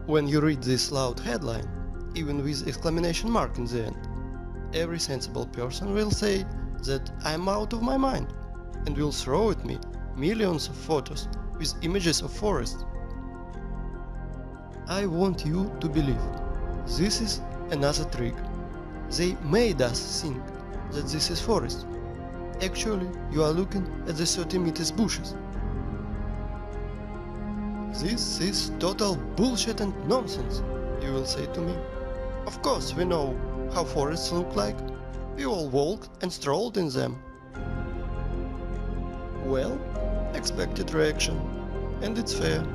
When you read this loud headline, even with exclamation mark in the end, every sensible person will say that I'm out of my mind and will throw at me millions of photos with images of forests. I want you to believe this is another trick. They made us think that this is forest. Actually, you are looking at the 30 meters bushes. This is total bullshit and nonsense, you will say to me. Of course, we know how forests look like. We all walked and strolled in them. Well, expected reaction, and it's fair.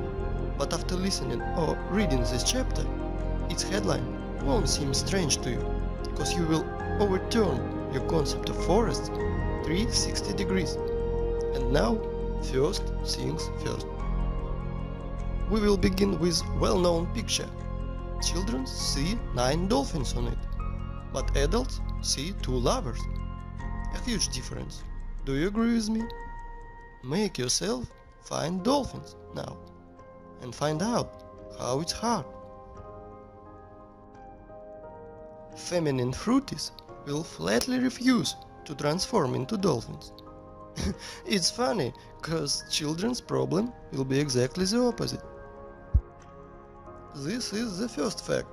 But after listening or reading this chapter, its headline won't seem strange to you, because you will overturn your concept of forests 360 degrees. And now, first things first. We will begin with well-known picture. Children see 9 dolphins on it, but adults see 2 lovers. A huge difference. Do you agree with me? Make yourself find dolphins now and find out how it's hard. Feminine fruities will flatly refuse to transform into dolphins. It's funny, cause children's problem will be exactly the opposite. This is the first fact.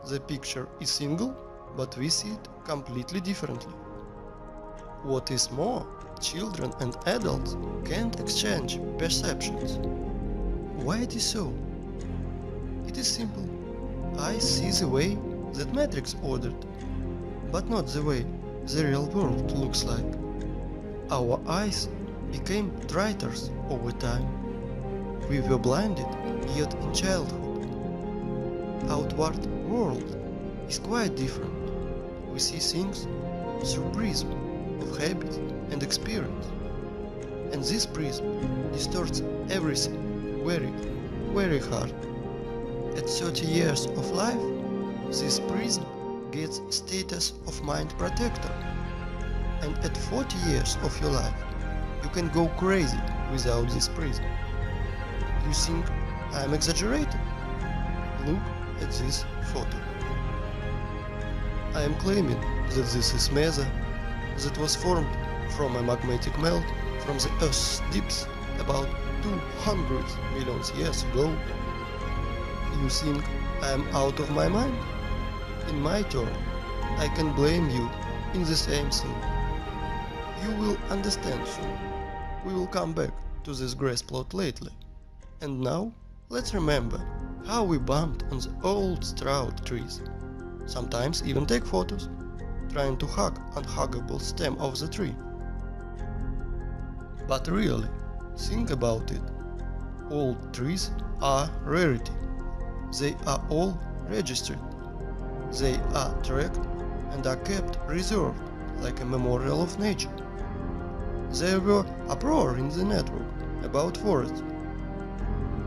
The picture is single, but we see it completely differently. What is more, children and adults can't exchange perceptions. Why it is so? It is simple. I see the way that Matrix ordered, but not the way the real world looks like. Our eyes became traitors over time. We were blinded yet in childhood. Outward world is quite different. We see things through prism of habit and experience. And this prism distorts everything very, very hard. At 30 years of life, this prism gets status of mind protector. And at 40 years of your life, you can go crazy without this prism. You think I'm exaggerating? Look at this photo. I am claiming that this is mesa that was formed from a magmatic melt from the Earth's depths about 200 million years ago. You think I am out of my mind? In my turn, I can blame you in the same thing. You will understand soon. We will come back to this grass plot lately. And now, let's remember how we bumped on the old straw trees. Sometimes even take photos, trying to hug unhuggable stem of the tree. But really, think about it. Old trees are rarity. They are all registered. They are tracked and are kept reserved like a memorial of nature. There were uproar in the network about forests.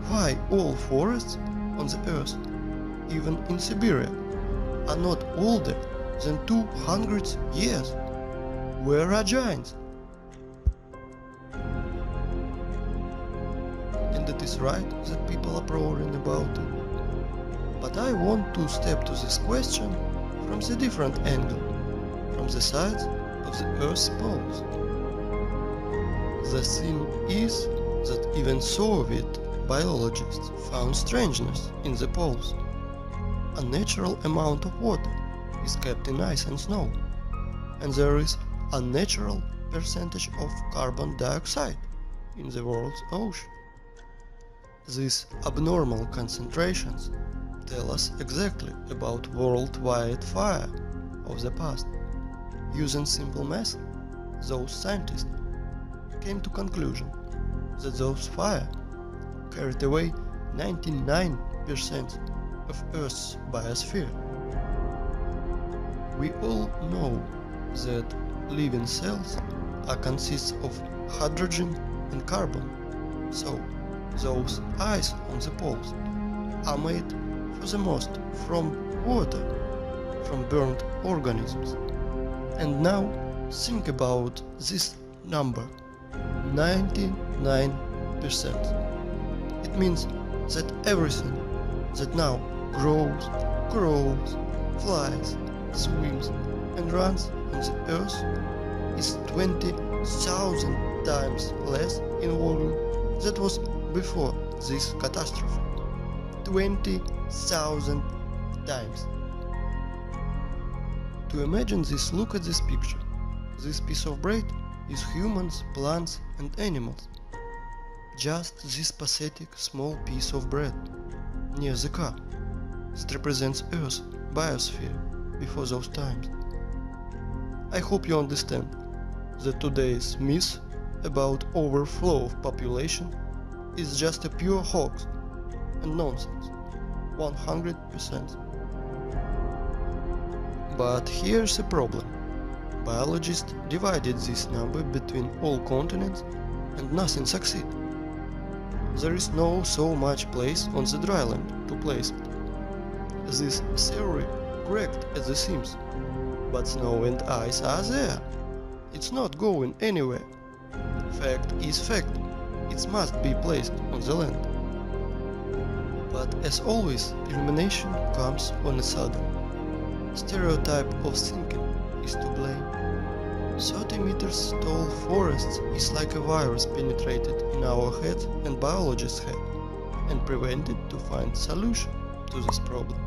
Why all forests on the earth, even in Siberia, are not older than 200 years? Where are giants? And it is right that people are roaring about it. But I want to step to this question from the different angle, from the sides of the Earth's poles. The thing is that even Soviet biologists found strangeness in the poles. A natural amount of water is kept in ice and snow, and there is a natural percentage of carbon dioxide in the world's ocean. These abnormal concentrations tell us exactly about worldwide fire of the past. Using simple math, those scientists came to conclusion that those fire carried away 99% of Earth's biosphere. We all know that living cells are consist of hydrogen and carbon, so those ice on the poles are made for the most from water, from burnt organisms. And now think about this number, 99%. It means that everything that now grows, crawls, flies, swims and runs on the Earth is 20,000 times less in volume than was before this catastrophe. 20,000 times. To imagine this, look at this picture. This piece of bread is humans, plants and animals. Just this pathetic small piece of bread near the car that represents Earth's biosphere before those times. I hope you understand that today's myth about overflow of population is just a pure hoax and nonsense, 100%. But here's the problem. Biologists divided this number between all continents and nothing succeeded. There is no so much place on the dry land to place it. This theory cracked at the seams, but snow and ice are there. It's not going anywhere. Fact is fact. It must be placed on the land. But as always, illumination comes on a sudden. Stereotype of thinking is to blame. 30 meters tall forests is like a virus penetrated in our head and biologist's head and prevented to find solution to this problem.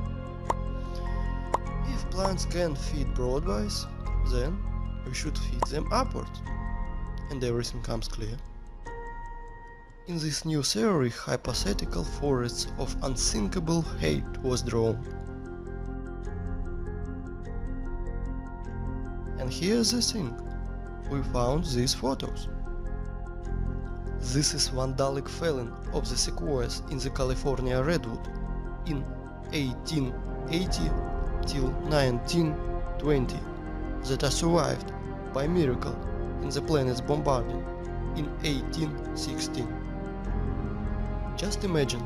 If plants can feed broadwise, then we should feed them upwards, and everything comes clear. In this new theory, hypothetical forests of unthinkable height was drawn. And here's the thing, we found these photos. This is vandalic felling of the sequoias in the California redwood in 1880 till 1920 that are survived by miracle in the planet's bombardment in 1816. Just imagine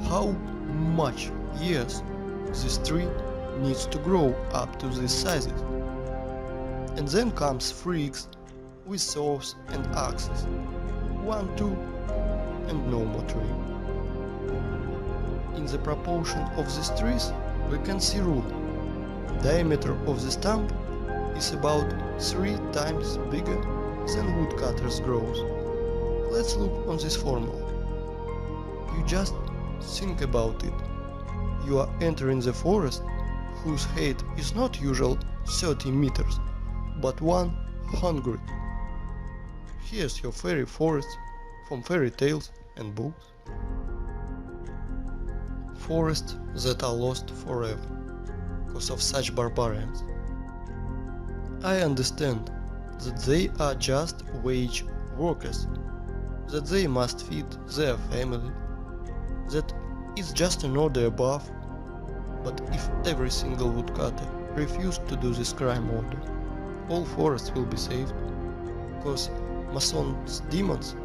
how much years this tree needs to grow up to these sizes. And then comes freaks with saws and axes. 1, 2, and no more tree. In the proportion of these trees, we can see rule. Diameter of the stump is about 3 times bigger than woodcutter's growth. Let's look on this formula. You just think about it. You are entering the forest whose height is not usual 30 meters, but 100. Here's your fairy forest from fairy tales and books. Forests that are lost forever because of such barbarians. I understand that they are just wage workers, that they must feed their family, that it's just an order above, but if every single woodcutter refused to do this crime order, all forests will be saved, because Mason's demons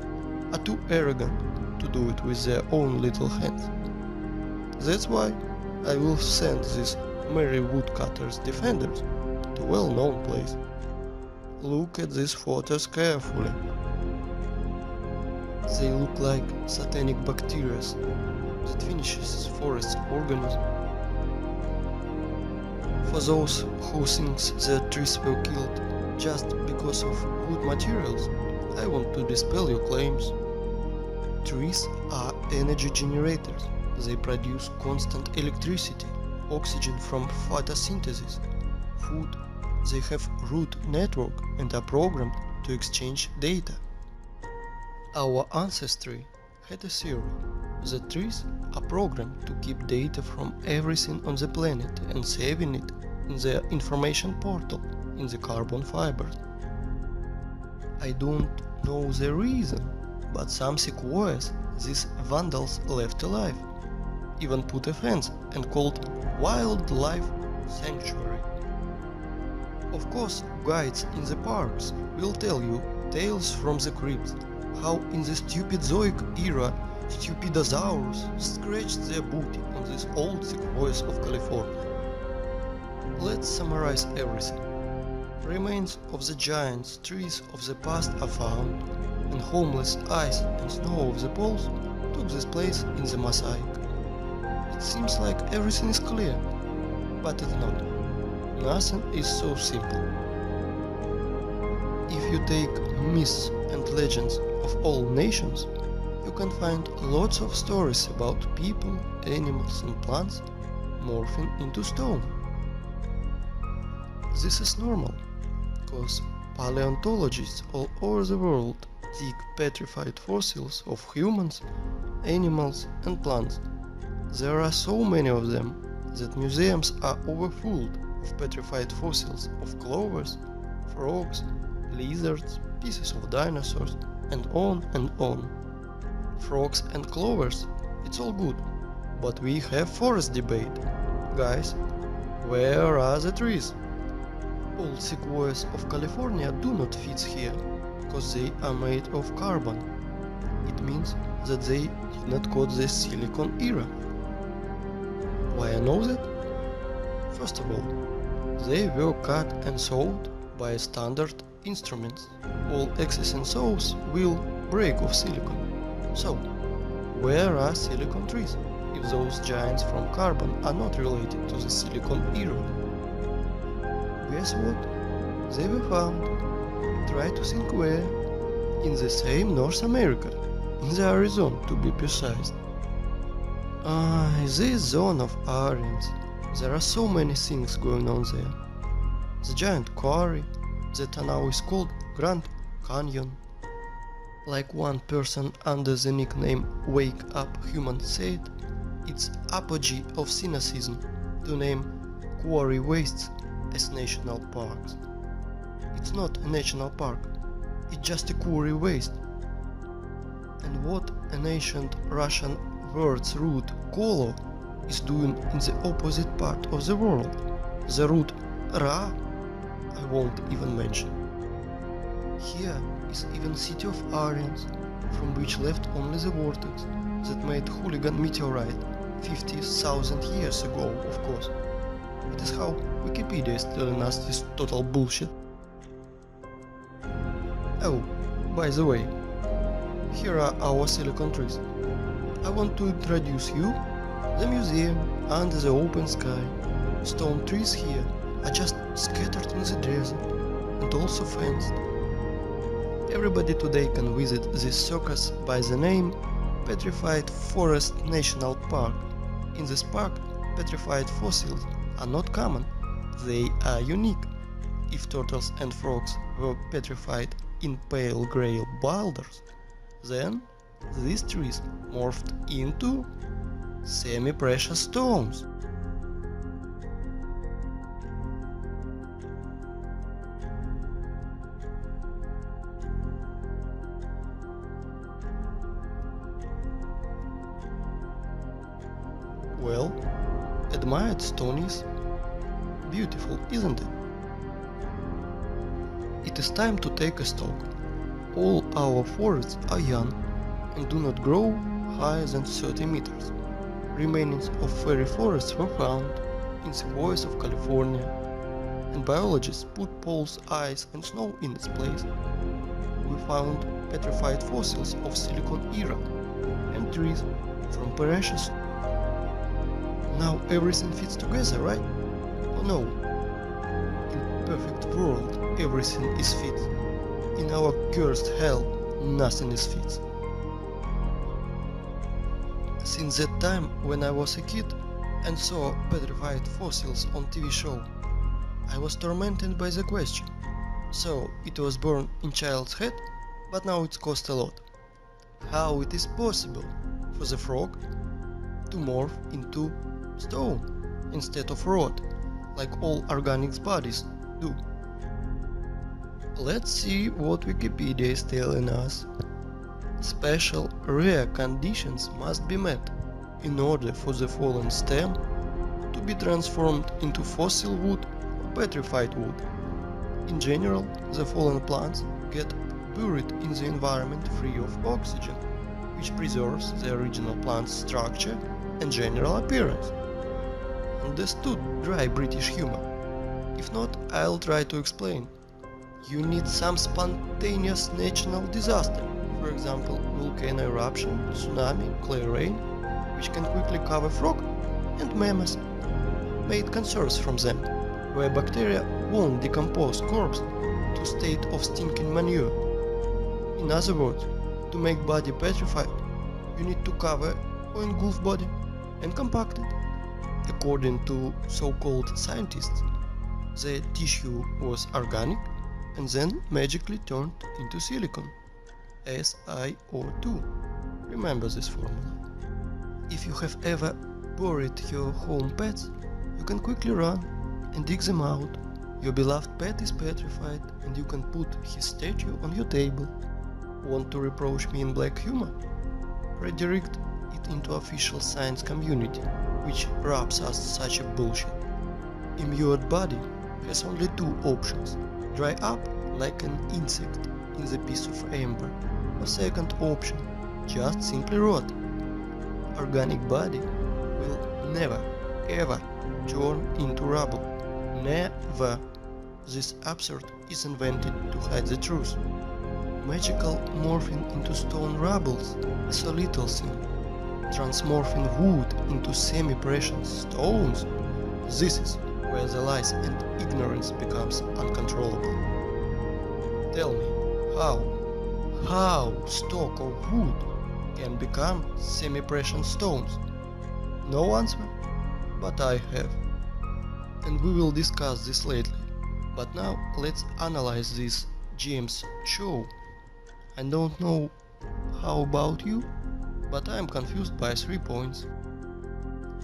are too arrogant to do it with their own little hands. That's why I will send these merry woodcutters' defenders to a well-known place. Look at these photos carefully. They look like satanic bacteria that finishes forest organism. For those who think that trees were killed just because of wood materials, I want to dispel your claims. Trees are energy generators. They produce constant electricity, oxygen from photosynthesis, food. They have root network and are programmed to exchange data. Our ancestry had a theory that trees are programmed to keep data from everything on the planet and saving it in their information portal in the carbon fibers. I don't know the reason, but some sequoias these vandals left alive, even put a fence and called wildlife sanctuary. Of course, guides in the parks will tell you tales from the crypts, how in the stupid Zoic era stupidosaurs scratched their booty on these old sequoias of California. Let's summarize everything. Remains of the giant trees of the past are found, and homeless ice and snow of the poles took this place in the mosaic. It seems like everything is clear, but it's not. Nothing is so simple. If you take myths and legends of all nations, you can find lots of stories about people, animals and plants morphing into stone. This is normal, because paleontologists all over the world dig petrified fossils of humans, animals and plants. There are so many of them that museums are overfull of petrified fossils of clovers, frogs, lizards, pieces of dinosaurs, and on and on. Frogs and clovers, it's all good, but we have forest debate. Guys, where are the trees? All sequoias of California do not fit here, because they are made of carbon. It means that they did not got the silicon era. Why I know that? First of all, they were cut and sawed by standard instruments. All axes and saws will break off silicon. So, where are silicon trees, if those giants from carbon are not related to the silicon era? Guess what? They were found. Try to think where. In the same North America, in the Arizona to be precise. This zone of Aryans, there are so many things going on there. The giant quarry that now is called Grand Canyon. Like one person under the nickname Wake Up Human said, it's apogee of cynicism to name quarry wastes as national parks. It's not a national park, it's just a quarry waste. And what an ancient Russian word's root kolo is doing in the opposite part of the world, the root ra, I won't even mention. Here is even city of Aryans, from which left only the vortex that made hooligan meteorite 50,000 years ago, of course. It is how Wikipedia is telling us this total bullshit. Oh, by the way, here are our silicon trees. I want to introduce you the museum under the open sky. Stone trees here are just scattered in the desert and also fenced. Everybody today can visit this circus by the name Petrified Forest National Park. In this park, petrified fossils are not common, they are unique. If turtles and frogs were petrified in pale grey boulders, then these trees morphed into semi-precious stones. Well, admired stone is beautiful, isn't it? It is time to take a stock. All our forests are young and do not grow higher than 30 meters. Remains of fairy forests were found in sequoias of California, and biologists put poles, ice and snow in its place. We found petrified fossils of Silicon era and trees from precious. Now everything fits together, right? Oh no. In perfect world, everything is fit. In our cursed hell, nothing is fit. Since that time when I was a kid and saw petrified fossils on TV show, I was tormented by the question. So it was born in child's head, but now it costs a lot. How it is possible for the frog to morph into stone instead of rod, like all organic bodies do? Let's see what Wikipedia is telling us. Special rare conditions must be met in order for the fallen stem to be transformed into fossil wood or petrified wood. In general, the fallen plants get buried in the environment free of oxygen, which preserves the original plant's structure and general appearance. Understood, dry British humor? If not, I'll try to explain. You need some spontaneous natural disaster, for example, volcano eruption, tsunami, clay rain, which can quickly cover frog, and mammals made conserves from them, where bacteria won't decompose corpse to state of stinking manure. In other words, to make body petrified, you need to cover or engulf body and compact it. According to so-called scientists, the tissue was organic and then magically turned into silicon, SiO2. Remember this formula. If you have ever buried your home pets, you can quickly run and dig them out. Your beloved pet is petrified and you can put his statue on your table. Want to reproach me in black humor? Redirect it into official science community, which wraps us such a bullshit. Immured body has only two options: dry up like an insect in the piece of amber, or second option, just simply rot. Organic body will never ever turn into rubble. Never. This absurd is invented to hide the truth. Magical morphing into stone rubbles is a little thing. Transmorphing wood into semi-precious stones, this is where the lies and ignorance becomes uncontrollable. Tell me, how stalk of wood can become semi-precious stones? No answer, but I have. And we will discuss this lately. But now let's analyze this James show. I don't know how about you, but I am confused by 3 points.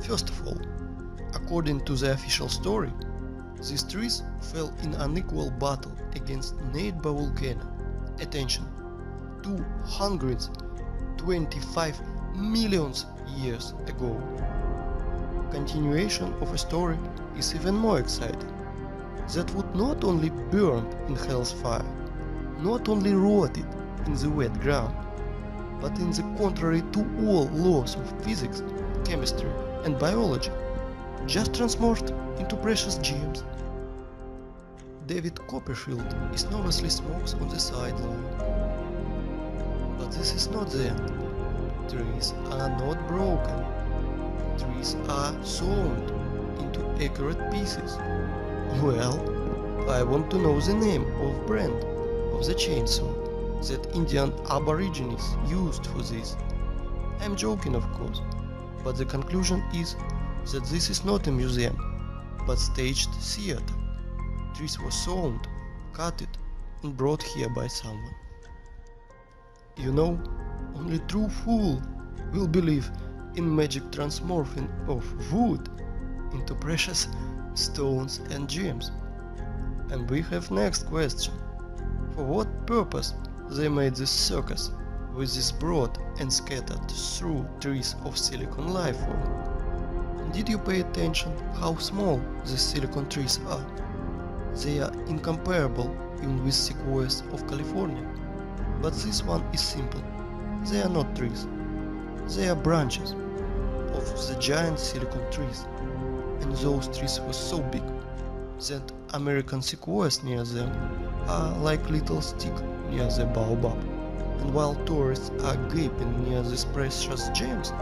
First of all, according to the official story, these trees fell in unequal battle against neighbor volcano. Attention, 225 million years ago. Continuation of a story is even more exciting. That would not only burn in hell's fire, not only rotted in the wet ground, but in the contrary to all laws of physics, chemistry and biology, just transmorphed into precious gems. David Copperfield is nervously smokes on the sideline. But this is not the end. Trees are not broken. Trees are sawn into accurate pieces. Well, I want to know the name of brand of the chainsaw that Indian aborigines used for this. I'm joking, of course, but the conclusion is that this is not a museum, but staged theater. Trees were sawn, cut and brought here by someone. You know, only true fool will believe in magic transmorphing of wood into precious stones and gems. And we have next question. For what purpose they made this circus with this broad and scattered through trees of silicon life form? And did you pay attention how small these silicon trees are? They are incomparable even with sequoias of California. But this one is simple. They are not trees. They are branches of the giant silicon trees. And those trees were so big that American sequoias near them are like little stick near the baobab. And while tourists are gaping near these precious gems,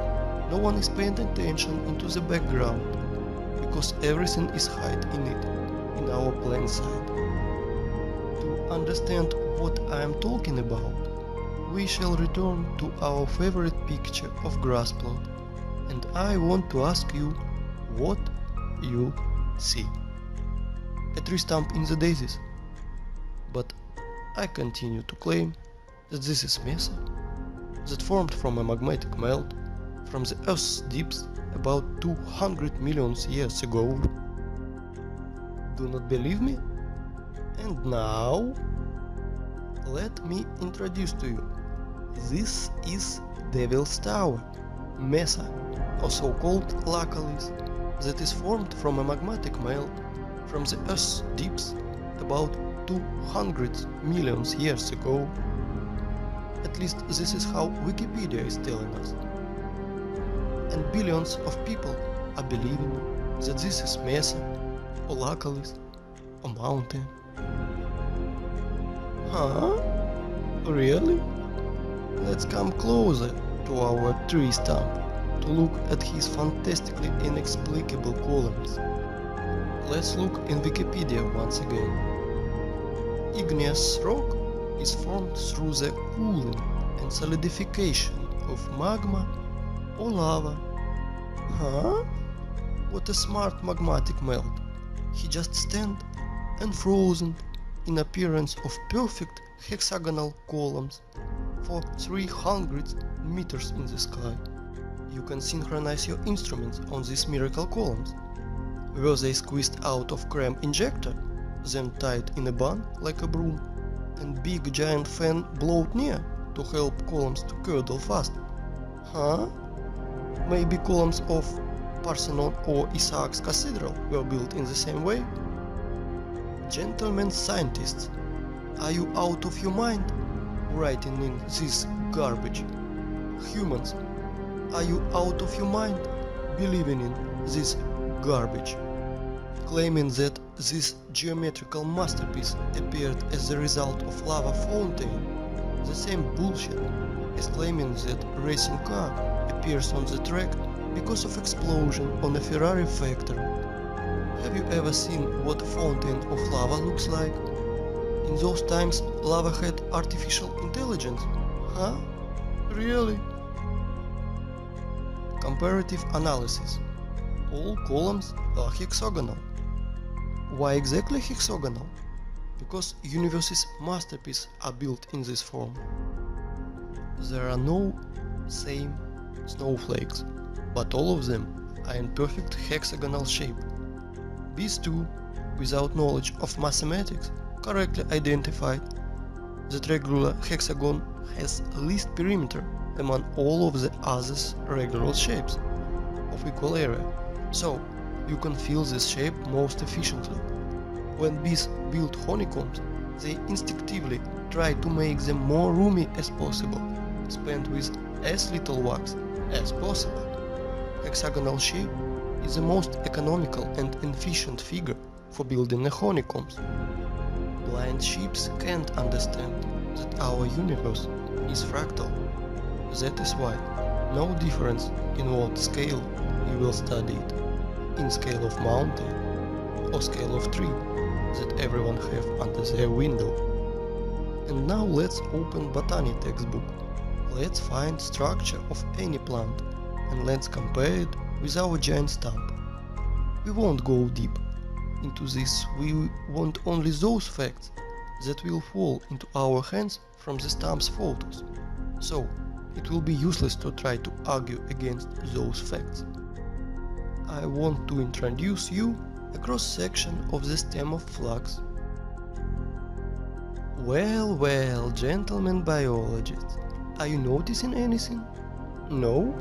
no one is paying attention into the background, because everything is hid in it, in our plain sight. To understand what I am talking about, we shall return to our favorite picture of grass plot, and I want to ask you what you see. A tree stump in the daisies. But I continue to claim that this is mesa that formed from a magmatic melt from the Earth's deeps about 200 million years ago. Do not believe me? And now, let me introduce to you. This is Devil's Tower, mesa, or so-called lacallis, that is formed from a magmatic melt from the Earth's deeps about 200 million years ago. At least this is how Wikipedia is telling us. And billions of people are believing that this is mesa, or lacallis, or mountain. Huh? Really? Let's come closer to our tree stump to look at his fantastically inexplicable columns. Let's look in Wikipedia once again. Igneous rock is formed through the cooling and solidification of magma or lava. Huh? What a smart magmatic melt. He just stand and frozen in appearance of perfect hexagonal columns for 300 meters in the sky. You can synchronize your instruments on these miracle columns. Were they squeezed out of cram injector, then tied in a bun like a broom, and big giant fan blowed near to help columns to curdle fast? Huh? Maybe columns of Parthenon or Isaac's Cathedral were built in the same way? Gentlemen scientists, are you out of your mind writing in this garbage? Humans, are you out of your mind believing in this garbage? Claiming that this geometrical masterpiece appeared as the result of lava fountain, the same bullshit as claiming that a racing car appears on the track because of explosion on a Ferrari factory. Have you ever seen what a fountain of lava looks like? In those times, lava had artificial intelligence. Huh? Really? Comparative analysis. All columns are hexagonal. Why exactly hexagonal? Because universe's masterpieces are built in this form. There are no same snowflakes, but all of them are in perfect hexagonal shape. These two, without knowledge of mathematics, correctly identified that regular hexagon has least perimeter among all of the others regular shapes of equal area, so you can fill this shape most efficiently. When bees build honeycombs, they instinctively try to make them more roomy as possible, spent with as little wax as possible. Hexagonal shape is the most economical and efficient figure for building a honeycombs. Blind sheep can't understand that our universe is fractal. That is why no difference in what scale you will study it, in scale of mountain or scale of tree that everyone have under their window. And now let's open botany textbook. Let's find structure of any plant and let's compare it with our giant stump. We won't go deep into this, we want only those facts that will fall into our hands from the stump's photos. So, it will be useless to try to argue against those facts. I want to introduce you a cross-section of the stem of flax. Well, gentlemen biologists, are you noticing anything? No?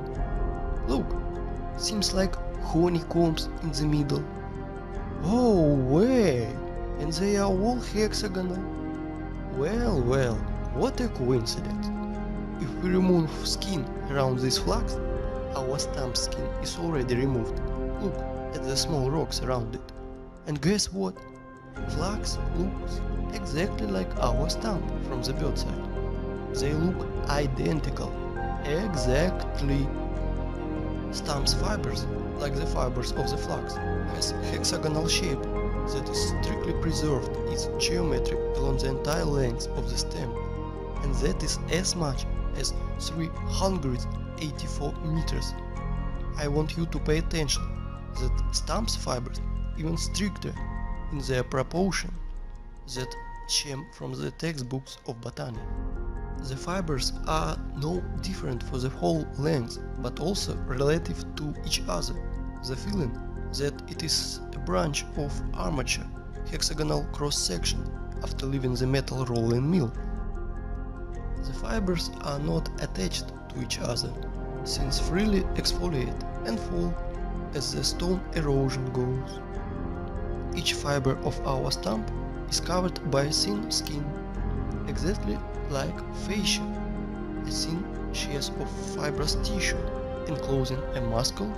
Look, seems like honeycombs in the middle. Oh, way! And they are all hexagonal. Well, what a coincidence. If we remove skin around this flax, our stump skin is already removed. Look at the small rocks around it. And guess what? Flax looks exactly like our stump from the bird side. They look identical. Exactly. Stump's fibers, like the fibers of the flax, has hexagonal shape that is strictly preserved its geometry along the entire length of the stem, and that is as much as 384 meters. I want you to pay attention that Stump's fibers even stricter in their proportion that came from the textbooks of botany. The fibers are no different for the whole length, but also relative to each other. The feeling that it is a branch of armature, hexagonal cross-section after leaving the metal rolling mill. The fibers are not attached to each other, since freely exfoliate and fall as the stone erosion goes. Each fiber of our stump is covered by a thin skin, exactly like fascia, a thin sheath of fibrous tissue enclosing a muscle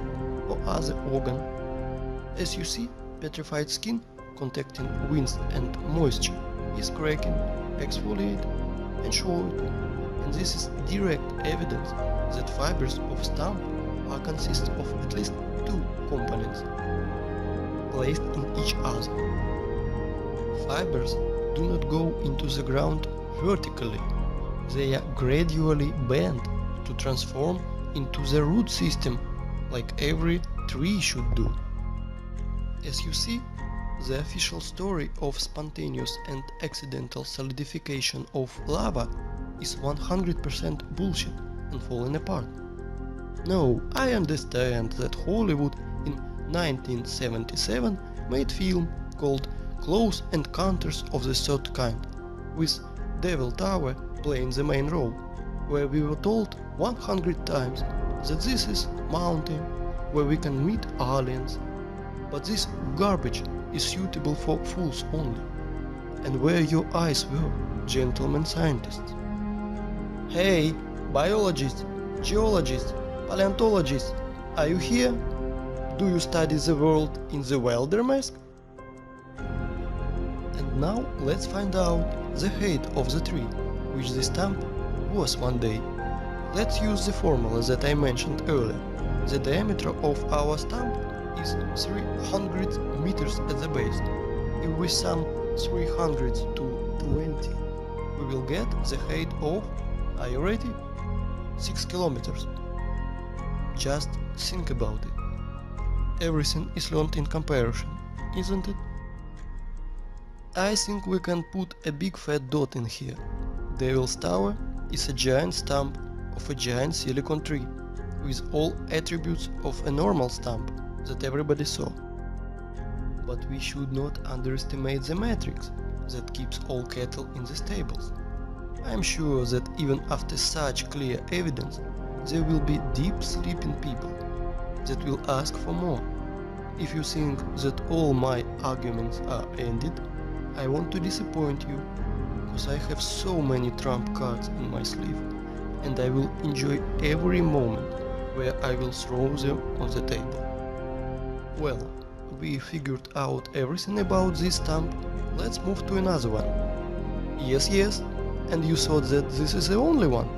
or other organ. As you see, petrified skin contacting wind and moisture is cracking, exfoliate and short, and this is direct evidence that fibers of stump are consist of at least two components placed in each other. Fibers do not go into the ground vertically, they are gradually bent to transform into the root system like every tree should do. As you see, the official story of spontaneous and accidental solidification of lava is 100% bullshit and falling apart. No, I understand that Hollywood in 1977 made film called Close Encounters of the Third Kind, with Devil Tower playing the main role, where we were told 100 times that this is mountain where we can meet aliens, but this garbage is suitable for fools only. And where your eyes were, gentlemen scientists? Hey, biologists, geologists, paleontologists, are you here? Do you study the world in the welder mask? And now let's find out the height of the tree, which the stump was one day. Let's use the formula that I mentioned earlier. The diameter of our stump is 300 meters at the base. If we sum 300 to 20, we will get the height of, are you ready? 6 kilometers. Just think about it. Everything is learned in comparison, isn't it? I think we can put a big fat dot in here. Devil's Tower is a giant stump of a giant silicon tree, with all attributes of a normal stump that everybody saw. But we should not underestimate the matrix that keeps all cattle in the stables. I am sure that even after such clear evidence, there will be deep sleeping people that will ask for more. If you think that all my arguments are ended, I want to disappoint you, because I have so many trump cards in my sleeve, and I will enjoy every moment where I will throw them on the table. Well, we figured out everything about this stump, let's move to another one. Yes, and you thought that this is the only one?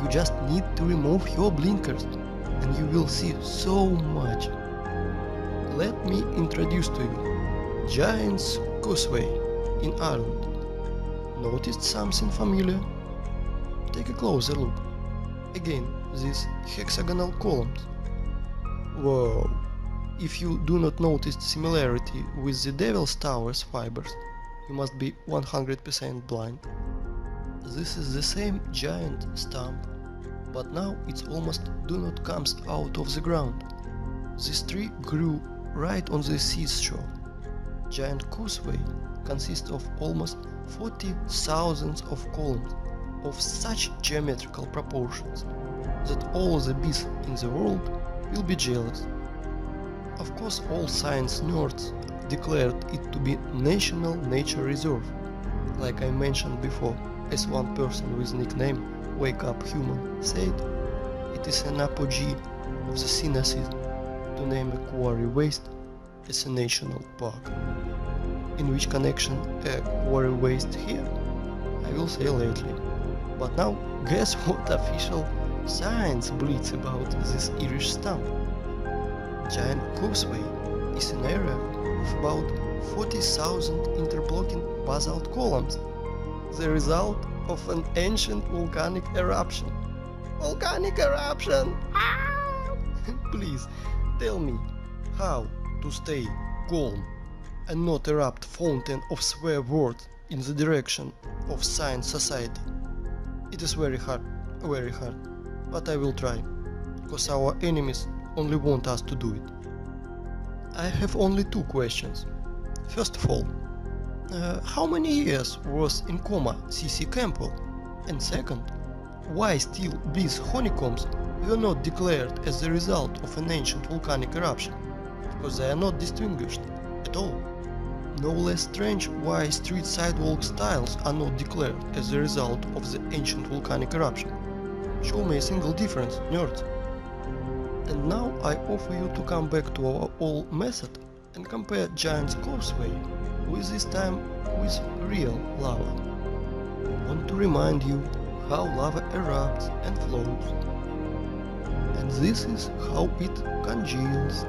You just need to remove your blinkers, and you will see so much. Let me introduce to you Giant's Causeway in Ireland. Noticed something familiar? Take a closer look. Again, these hexagonal columns. Whoa! If you do not notice similarity with the Devil's Tower's fibers, you must be 100% blind. This is the same giant stump, but now it's almost do not comes out of the ground. This tree grew right on the seashore. Giant Causeway consists of almost 40,000 of columns of such geometrical proportions that all the bees in the world will be jealous. Of course, all science nerds declared it to be National Nature Reserve, like I mentioned before, as one person with nickname Wake Up Human said, it is an apogee of the cynicism to name a quarry waste as a national park. In which connection a quarry waste here? I will say lately. But now, guess what official science bleats about this Irish stump? Giant Causeway is an area of about 40,000 interblocking basalt columns, the result of an ancient volcanic eruption. Volcanic eruption! Ah! Please, tell me how to stay calm and not erupt fountain of swear words in the direction of science society. It is very hard, but I will try, because our enemies only want us to do it. I have only two questions. First of all, how many years was in coma C.C. Campbell? And second, why still these honeycombs were not declared as the result of an ancient volcanic eruption? Because they are not distinguished at all. No less strange why street sidewalk tiles are not declared as the result of the ancient volcanic eruption. Show me a single difference, nerds. And now I offer you to come back to our old method and compare Giant's Causeway with this time with real lava. I want to remind you how lava erupts and flows. and this is how it congeals.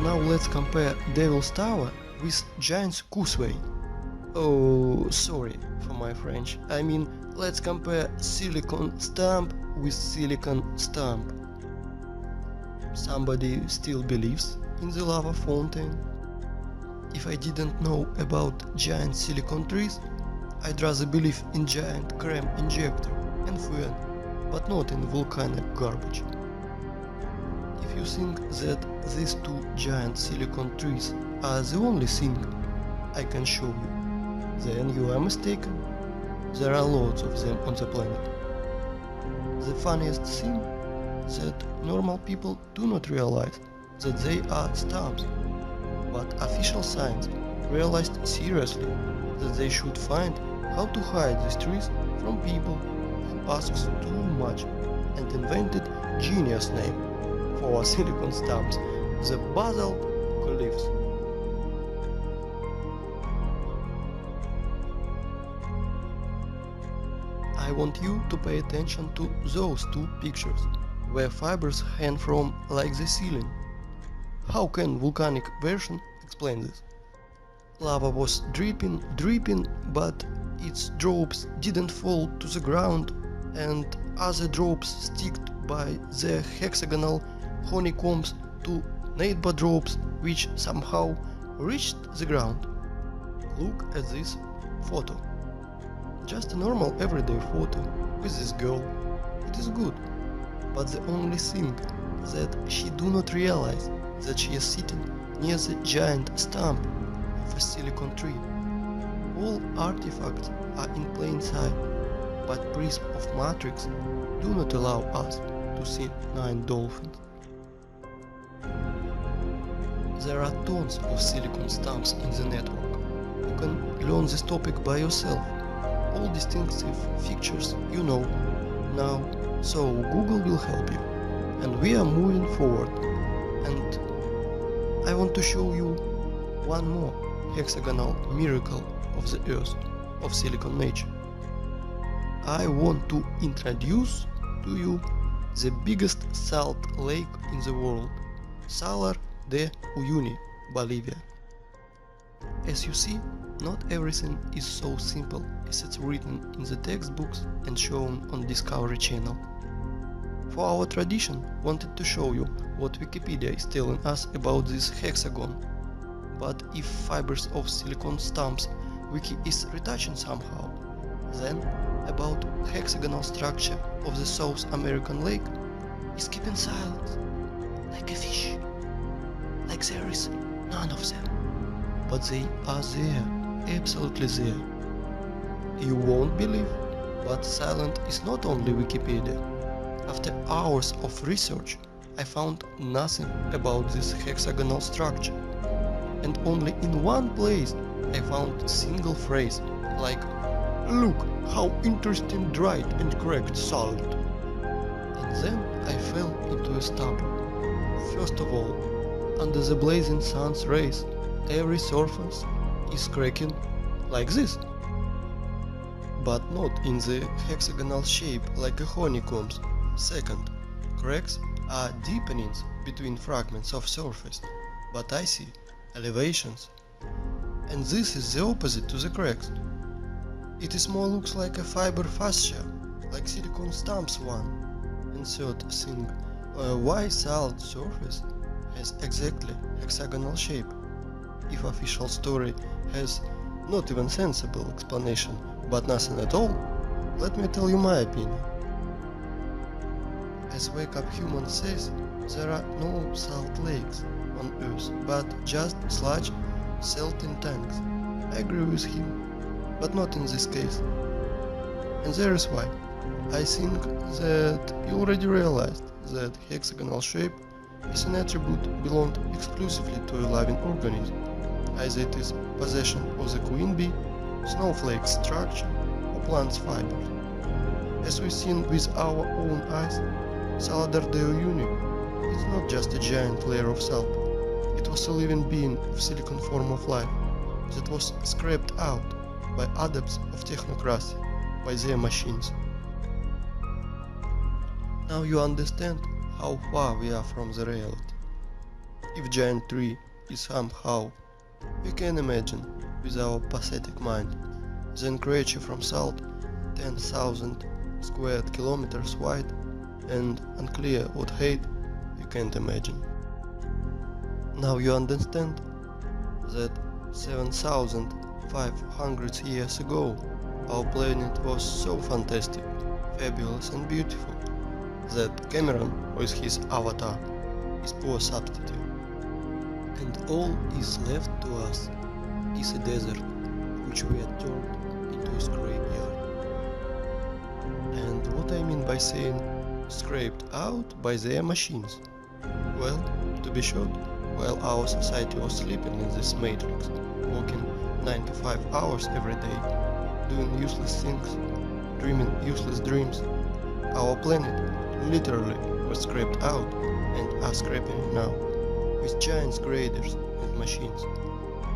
Now let's compare Devil's Tower with Giant's Causeway. Oh, sorry for my French. I mean, let's compare silicon stamp with silicon stamp. Somebody still believes in the lava fountain? If I didn't know about giant silicon trees, I'd rather believe in giant cream injector and fan, but not in volcanic garbage. If you think that these two giant silicon trees are the only thing I can show you, then you are mistaken. There are loads of them on the planet. The funniest thing that normal people do not realize that they are stumps, but official science realized seriously that they should find how to hide these trees from people who asks too much, and invented genius name for silicon stumps, the basalt cliffs. I want you to pay attention to those two pictures, where fibers hang from like the ceiling. How can volcanic version explain this? Lava was dripping, but its drops didn't fall to the ground, and other drops sticked by their hexagonal honeycombs to neighbor drops which somehow reached the ground. Look at this photo. Just a normal everyday photo with this girl. It is good, but the only thing that she do not realize that she is sitting near the giant stump of a silicon tree. All artifacts are in plain sight, but prism of matrix do not allow us to see 9 dolphins. There are tons of silicon stumps in the network. You can learn this topic by yourself. All distinctive features you know now, so Google will help you. And we are moving forward. And I want to show you one more hexagonal miracle of the Earth, of silicon nature. I want to introduce to you the biggest salt lake in the world, Salar de Uyuni, Bolivia. As you see, not everything is so simple as it's written in the textbooks and shown on Discovery Channel. For our tradition, wanted to show you what Wikipedia is telling us about this hexagon. But if fibers of silicon stumps Wiki is retouching somehow, then about hexagonal structure of the South American lake is keeping silence, like a fish, like there is none of them. But they are there, absolutely there. You won't believe, but silent is not only Wikipedia. After hours of research, I found nothing about this hexagonal structure. And only in one place I found a single phrase, like, "Look how interesting dried and cracked salt." And then I fell into a stupor. First of all, under the blazing sun's rays, every surface is cracking like this. But not in the hexagonal shape like a honeycomb. Second, cracks are deepenings between fragments of surface, but I see elevations. And this is the opposite to the cracks. It is more looks like a fiber fascia, like silicone stamps one. And third thing, why salt surface has exactly hexagonal shape? If official story has not even sensible explanation, but nothing at all, let me tell you my opinion. As Wake Up Human says, there are no salt lakes on Earth, but just sludge salting tanks. I agree with him, but not in this case. And there is why. I think that you already realized that hexagonal shape is an attribute belonged exclusively to a living organism, either it is possession of the queen bee, snowflake structure, or plant's fibers. As we've seen with our own eyes, Saladardeo uni is not just a giant layer of salt, it was a living being of silicon form of life that was scraped out by adepts of technocracy, by their machines. Now you understand how far we are from the reality. If giant tree is somehow, we can imagine with our pathetic mind, then creature from salt 10,000 square kilometers wide and unclear what height, you can't imagine. Now you understand that 7,500 years ago our planet was so fantastic, fabulous and beautiful that Cameron with his avatar is poor substitute. And all is left to us is a desert which we had turned into a scrapyard. And what I mean by saying scraped out by their machines? Well, to be short, while our society was sleeping in this matrix, working 9 to 5 hours every day, doing useless things, dreaming useless dreams, our planet literally was scraped out and are scraping it now, with giant graders and machines.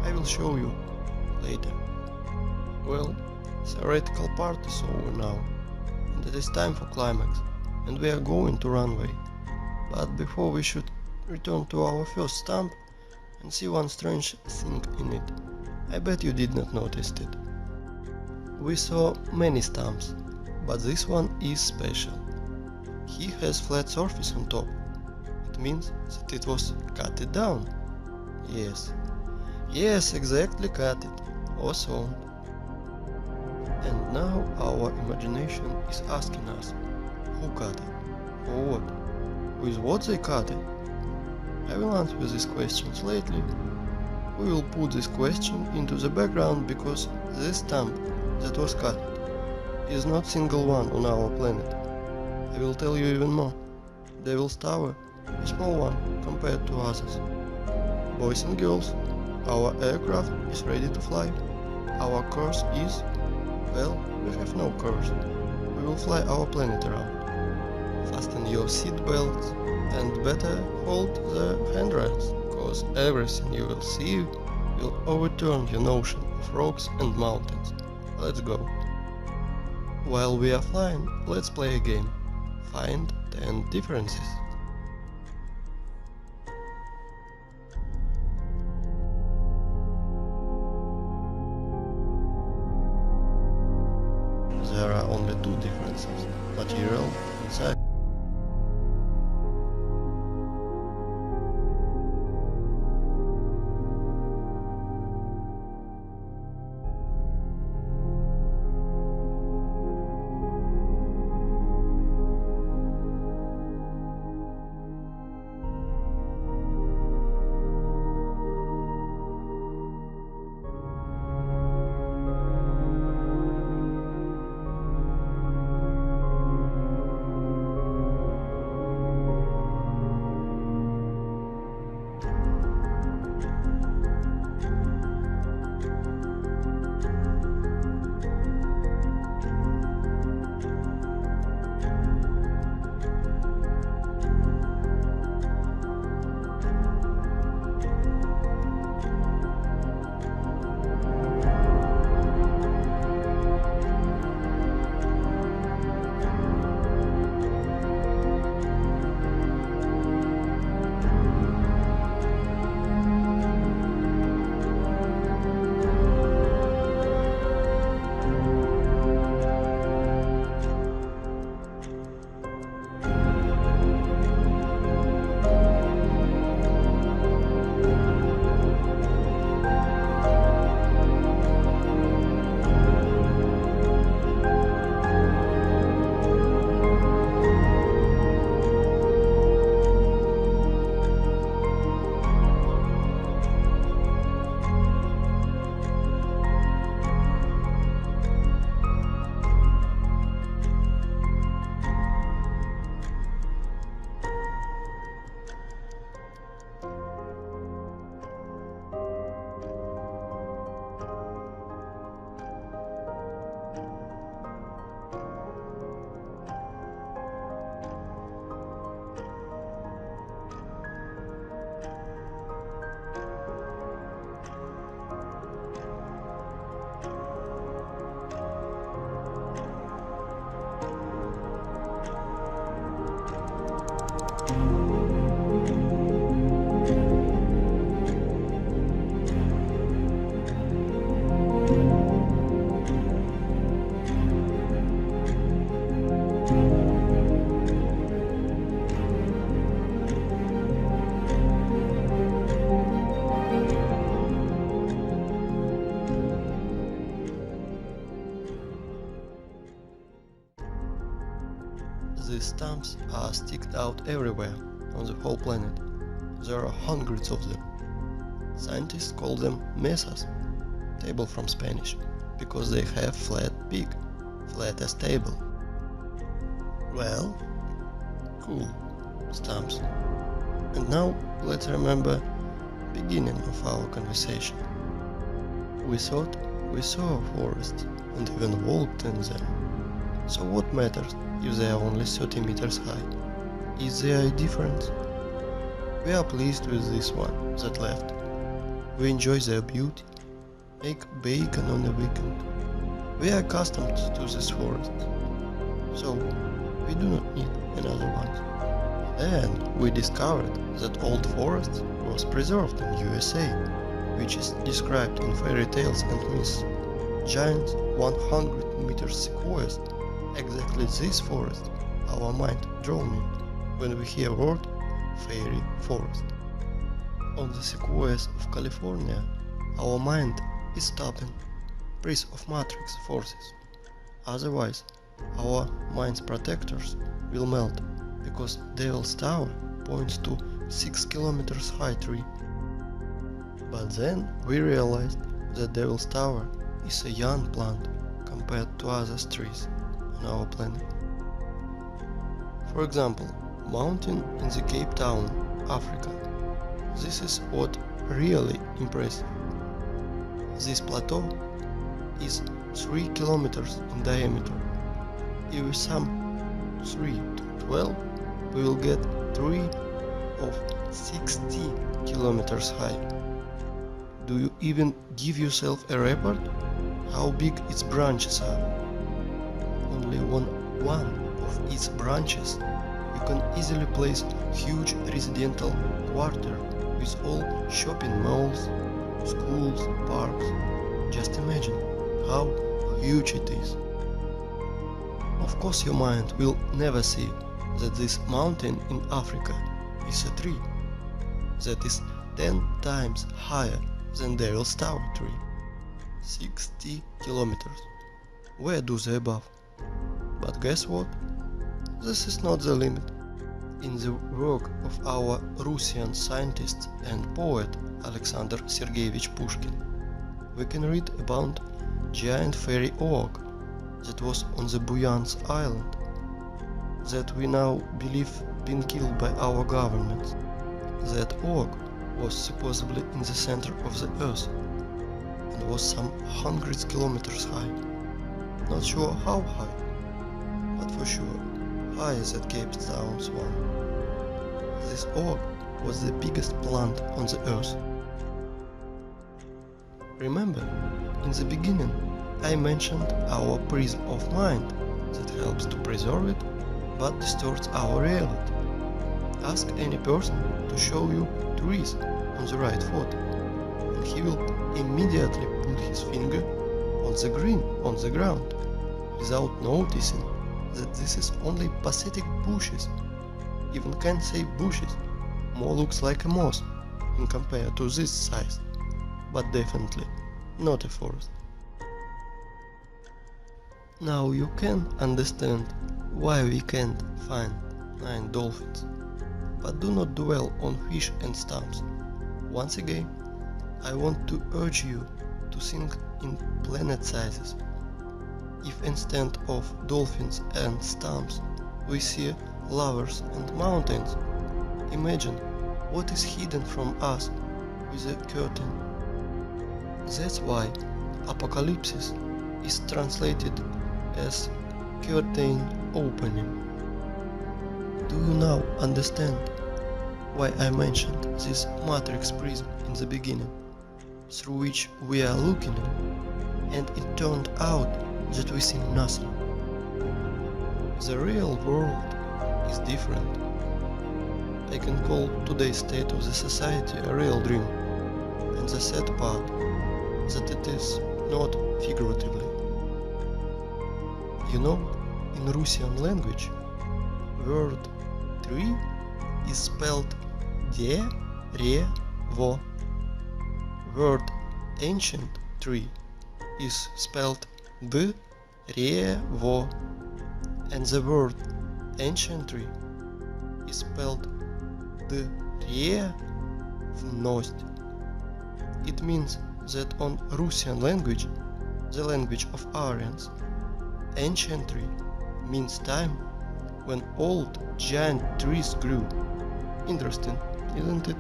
I will show you later. Well, theoretical part is over now, and it is time for climax, and we are going to runway. But before we should return to our first stump and see one strange thing in it. I bet you did not notice it. We saw many stumps, but this one is special. He has flat surface on top. It means that it was cut down. Yes, exactly cut it, or sawn. And now our imagination is asking us, who cut it? For what? With what they cut it? I will answer these questions lately. We will put this question into the background because this stump that was cut is not single one on our planet. I will tell you even more. Devil's Tower, a small one compared to others. Boys and girls, our aircraft is ready to fly. Our course is, well, we have no course. We will fly our planet around. Fasten your seat belts and better hold the handrails, cause everything you will see will overturn your notion of rocks and mountains. Let's go. While we are flying, let's play a game. Find 10 differences. There are only two differences, material and size. These stumps are sticked out everywhere on the whole planet. There are hundreds of them. Scientists call them mesas, table from Spanish, because they have flat peak, flat as table. Well, cool, stumps. And now let's remember beginning of our conversation. We thought we saw forests and even walked in them. So what matters if they are only 30 meters high? Is there a difference? We are pleased with this one that left. We enjoy their beauty, make bacon on a weekend. We are accustomed to this forest, so we do not need another one. Then we discovered that old forest was preserved in USA, which is described in fairy tales and myths. Giant 100 meters sequoias, exactly this forest our mind drawn in when we hear word fairy forest. On the sequoias of California, our mind is stopping, breath of matrix forces. Otherwise, our mind's protectors will melt, because Devil's Tower points to 6 kilometers high tree. But then we realized that Devil's Tower is a young plant compared to other trees on our planet. For example, mountain in the Cape Town, Africa. This is what really impressive. This plateau is 3 kilometers in diameter. If we sum 3 to 12, we will get 3 of 60 kilometers high. Do you even give yourself a report how big its branches are? Only on one of its branches you can easily place huge residential quarter with all shopping malls, schools, parks. Just imagine how huge it is. Of course your mind will never see that this mountain in Africa is a tree that is 10 times higher than Devil's Tower tree. 60 kilometers. Where do they above? But guess what? This is not the limit. In the work of our Russian scientist and poet Alexander Sergeyevich Pushkin, we can read about giant fairy oak that was on the Buyansk island, that we now believe been killed by our governments. That oak was supposedly in the center of the earth and was some hundreds kilometers high. Not sure how high, but for sure higher than Cape Town's one. This oak was the biggest plant on the earth. Remember, in the beginning I mentioned our prism of mind that helps to preserve it but distorts our reality. Ask any person to show you trees on the right photo, and he will immediately put his finger on the green on the ground, without noticing that this is only pathetic bushes. Even can't say bushes, more looks like a moss in compared to this size, but definitely not a forest. Now you can understand why we can't find 9 dolphins, but do not dwell on fish and stumps. Once again, I want to urge you to think in planet sizes. If instead of dolphins and stumps we see lovers and mountains, imagine what is hidden from us with a curtain. That's why apocalypse is translated as curtain opening. Do you now understand why I mentioned this matrix prism in the beginning, through which we are looking, and it turned out that we see nothing? The real world is different. I can call today's state of the society a real dream, and the sad part that it is not figuratively. You know, in Russian language, word tree is spelled de-re-vo. Word ancient tree is spelled d-re-vo. And the word ancient tree is spelled древность. It means that on Russian language, the language of Aryans, ancient tree means time when old giant trees grew. Interesting, isn't it?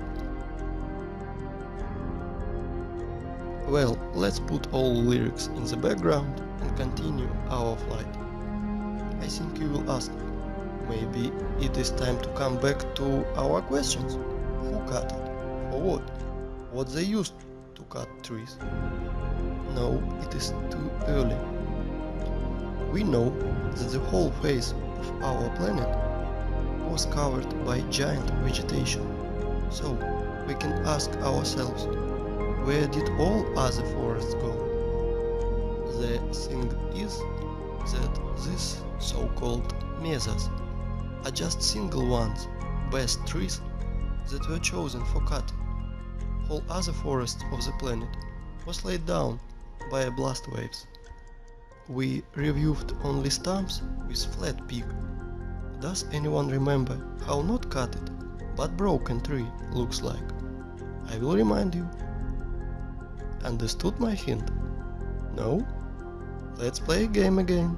Well, let's put all lyrics in the background and continue our flight. I think you will ask, maybe it is time to come back to our questions. Who cut it? For what? What they used to cut trees? No, it is too early. We know that the whole face of our planet was covered by giant vegetation. So we can ask ourselves, where did all other forests go? The thing is that these so-called mesas are just single ones, best trees that were chosen for cutting. All other forests of the planet was laid down by blast waves. We reviewed only stumps with flat peak. Does anyone remember how not cutted but broken tree looks like? I will remind you. Understood my hint? No? Let's play a game again.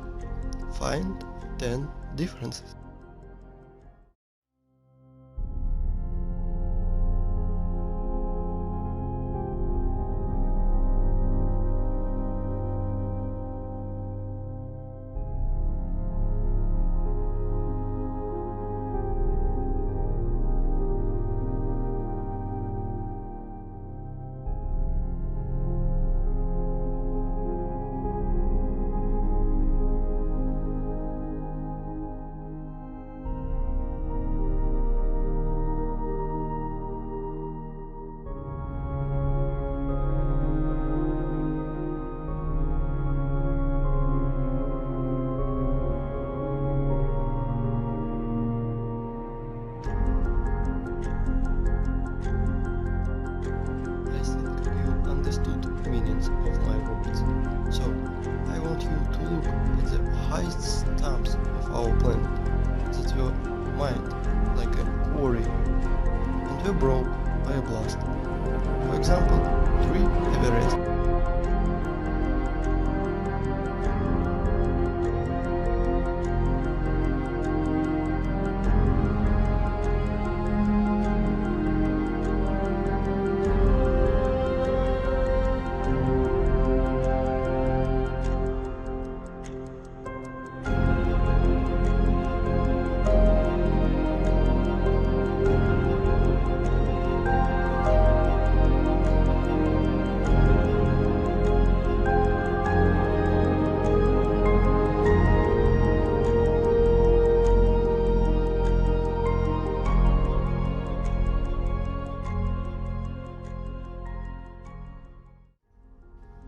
Find 10 differences. Stumps of our planet that were mined like a quarry and were broke by a blast. For example, tree Everest.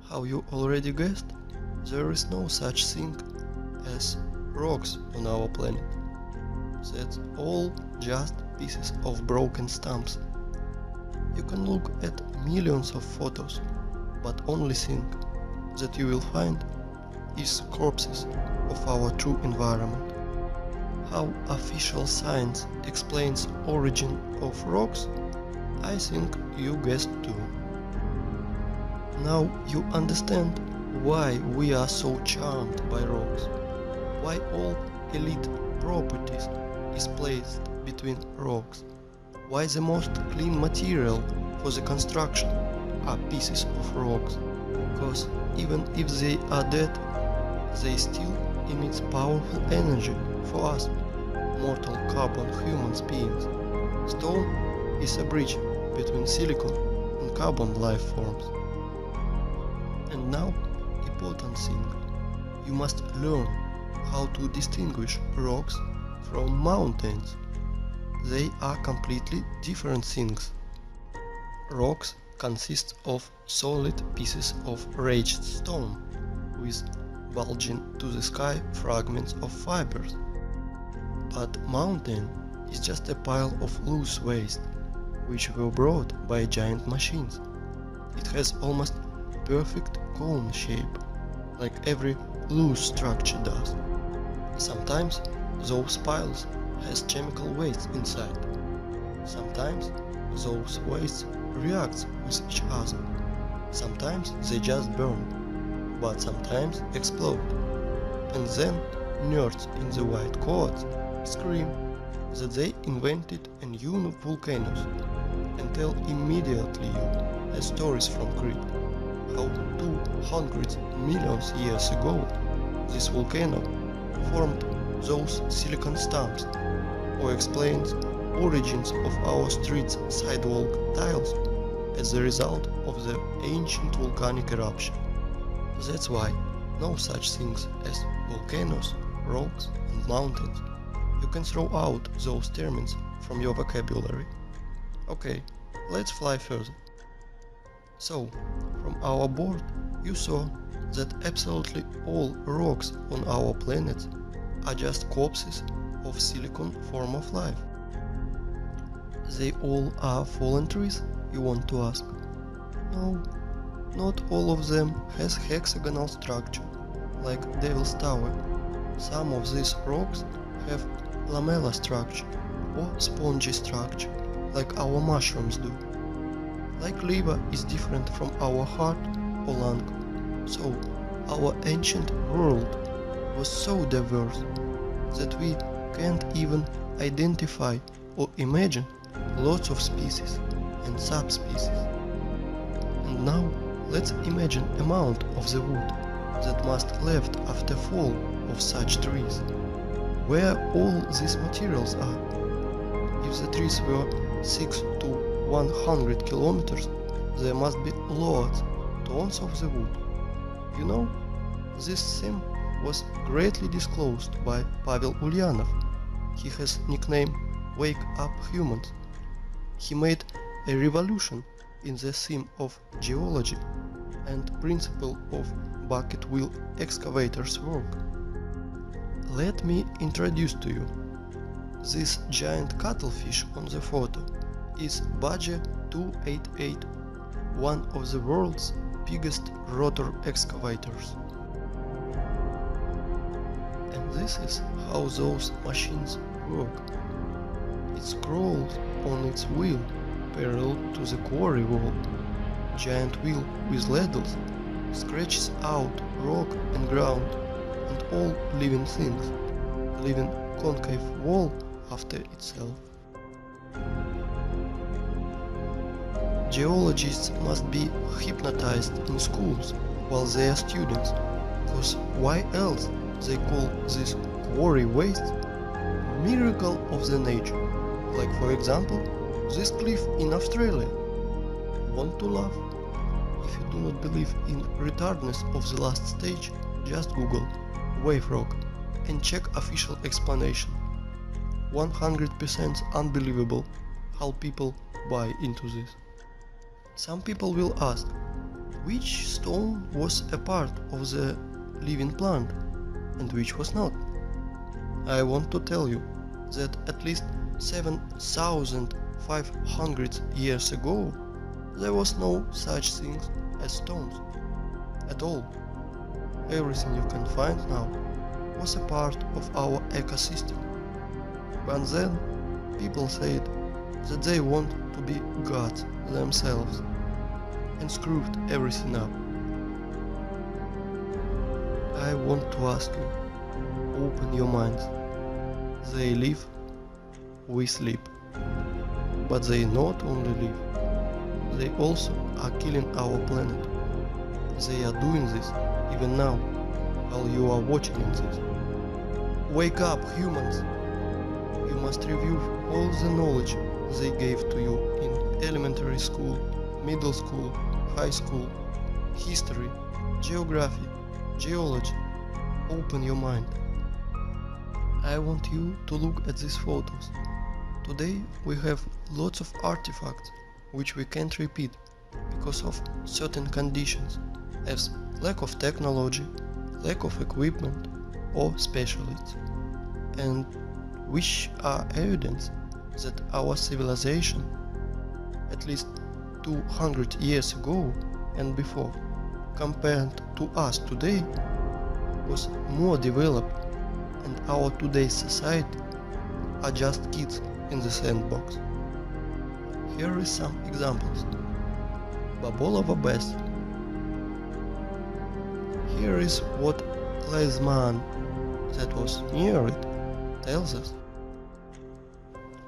How you already guessed, there is no such thing as rocks on our planet. That's all just pieces of broken stumps. You can look at millions of photos, but only thing that you will find is corpses of our true environment. How official science explains origin of rocks, I think you guessed too. Now you understand why we are so charmed by rocks, why all elite properties is placed between rocks, why the most clean material for the construction are pieces of rocks, because even if they are dead, they still emit powerful energy for us, mortal carbon human beings. Stone is a bridge between silicon and carbon life forms. And now, important thing, you must learn how to distinguish rocks from mountains. They are completely different things. Rocks consist of solid pieces of raised stone with bulging to the sky fragments of fibers. But mountain is just a pile of loose waste, which were brought by giant machines. It has almost perfect cone shape, like every loose structure does. Sometimes those piles has chemical waste inside. Sometimes those wastes react with each other. Sometimes they just burn, but sometimes explode. And then nerds in the white coats scream that they invented a new volcanoes and tell immediately you as stories from crypt how 200 million years ago this volcano formed those silicon stumps, or explains origins of our streets' sidewalk tiles as a result of the ancient volcanic eruption. That's why no such things as volcanoes, rocks and mountains. You can throw out those terms from your vocabulary. Okay, let's fly further. So, from our board you saw that absolutely all rocks on our planet are just corpses of silicon form of life. They all are fallen trees, you want to ask? No, not all of them has hexagonal structure, like Devil's Tower. Some of these rocks have lamella structure or spongy structure, like our mushrooms do. Like liver is different from our heart or lung, so our ancient world was so diverse that we can't even identify or imagine lots of species and subspecies. And now let's imagine amount of the wood that must left after fall of such trees. Where all these materials are. If the trees were 6 to 100 kilometers, there must be loads, tons of the wood. You know, this theme was greatly disclosed by Pavel Ulyanov. He has nickname Wake Up Humans. He made a revolution in the theme of geology and principle of bucket wheel excavators' work. Let me introduce to you. This giant cuttlefish on the photo is Badger 288, one of the world's biggest rotor excavators. And this is how those machines work. It scrolls on its wheel parallel to the quarry wall. Giant wheel with ladles scratches out rock and ground and all living things, leaving concave wall after itself. Geologists must be hypnotized in schools while they are students, because why else they call this quarry waste miracle of the nature, like for example this cliff in Australia. Want to laugh? If you do not believe in retardness of the last stage, just Google wave rock and check official explanation. 100% unbelievable how people buy into this. Some people will ask, which stone was a part of the living plant and which was not? I want to tell you that at least 7,500 years ago there was no such thing as stones at all. Everything you can find now was a part of our ecosystem. But then people said that they want to be gods themselves and screwed everything up. I want to ask you, open your minds. They live, we sleep. But they not only live, they also are killing our planet. They are doing this even now, while you are watching this. Wake up, humans! You must review all the knowledge they gave to you in elementary school, middle school, high school, history, geography, geology. Open your mind. I want you to look at these photos. Today we have lots of artifacts which we can't repeat because of certain conditions, as lack of technology, lack of equipment or specialists, and which are evidence that our civilization, at least 200 years ago and before, compared to us today, was more developed and our today's society are just kids in the sandbox. Here is some examples. Боболова Бес. Here is what Leisman, that was near it, tells us.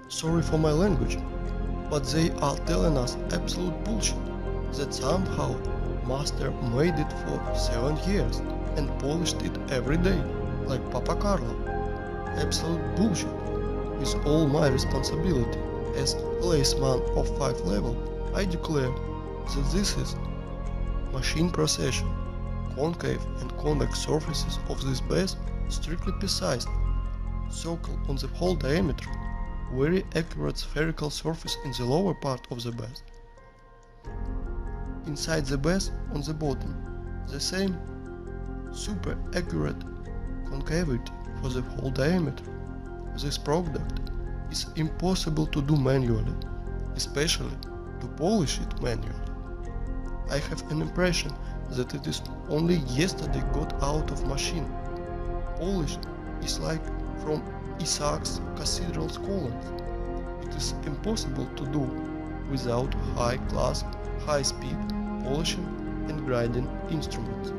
Sorry for my language, but they are telling us absolute bullshit that somehow master made it for 7 years and polished it every day, like Papa Carlo. Absolute bullshit. With all my responsibility as Leisman of 5 level, I declare that this is machine procession. Concave and convex surfaces of this base strictly precise, circle on the whole diameter, very accurate spherical surface in the lower part of the base. Inside the base on the bottom, the same super accurate concavity for the whole diameter. This product is impossible to do manually, especially to polish it manually. I have an impression that it is only yesterday got out of machine. Polish is like from Isaac's cathedral's columns. It is impossible to do without high-class, high-speed polishing and grinding instruments.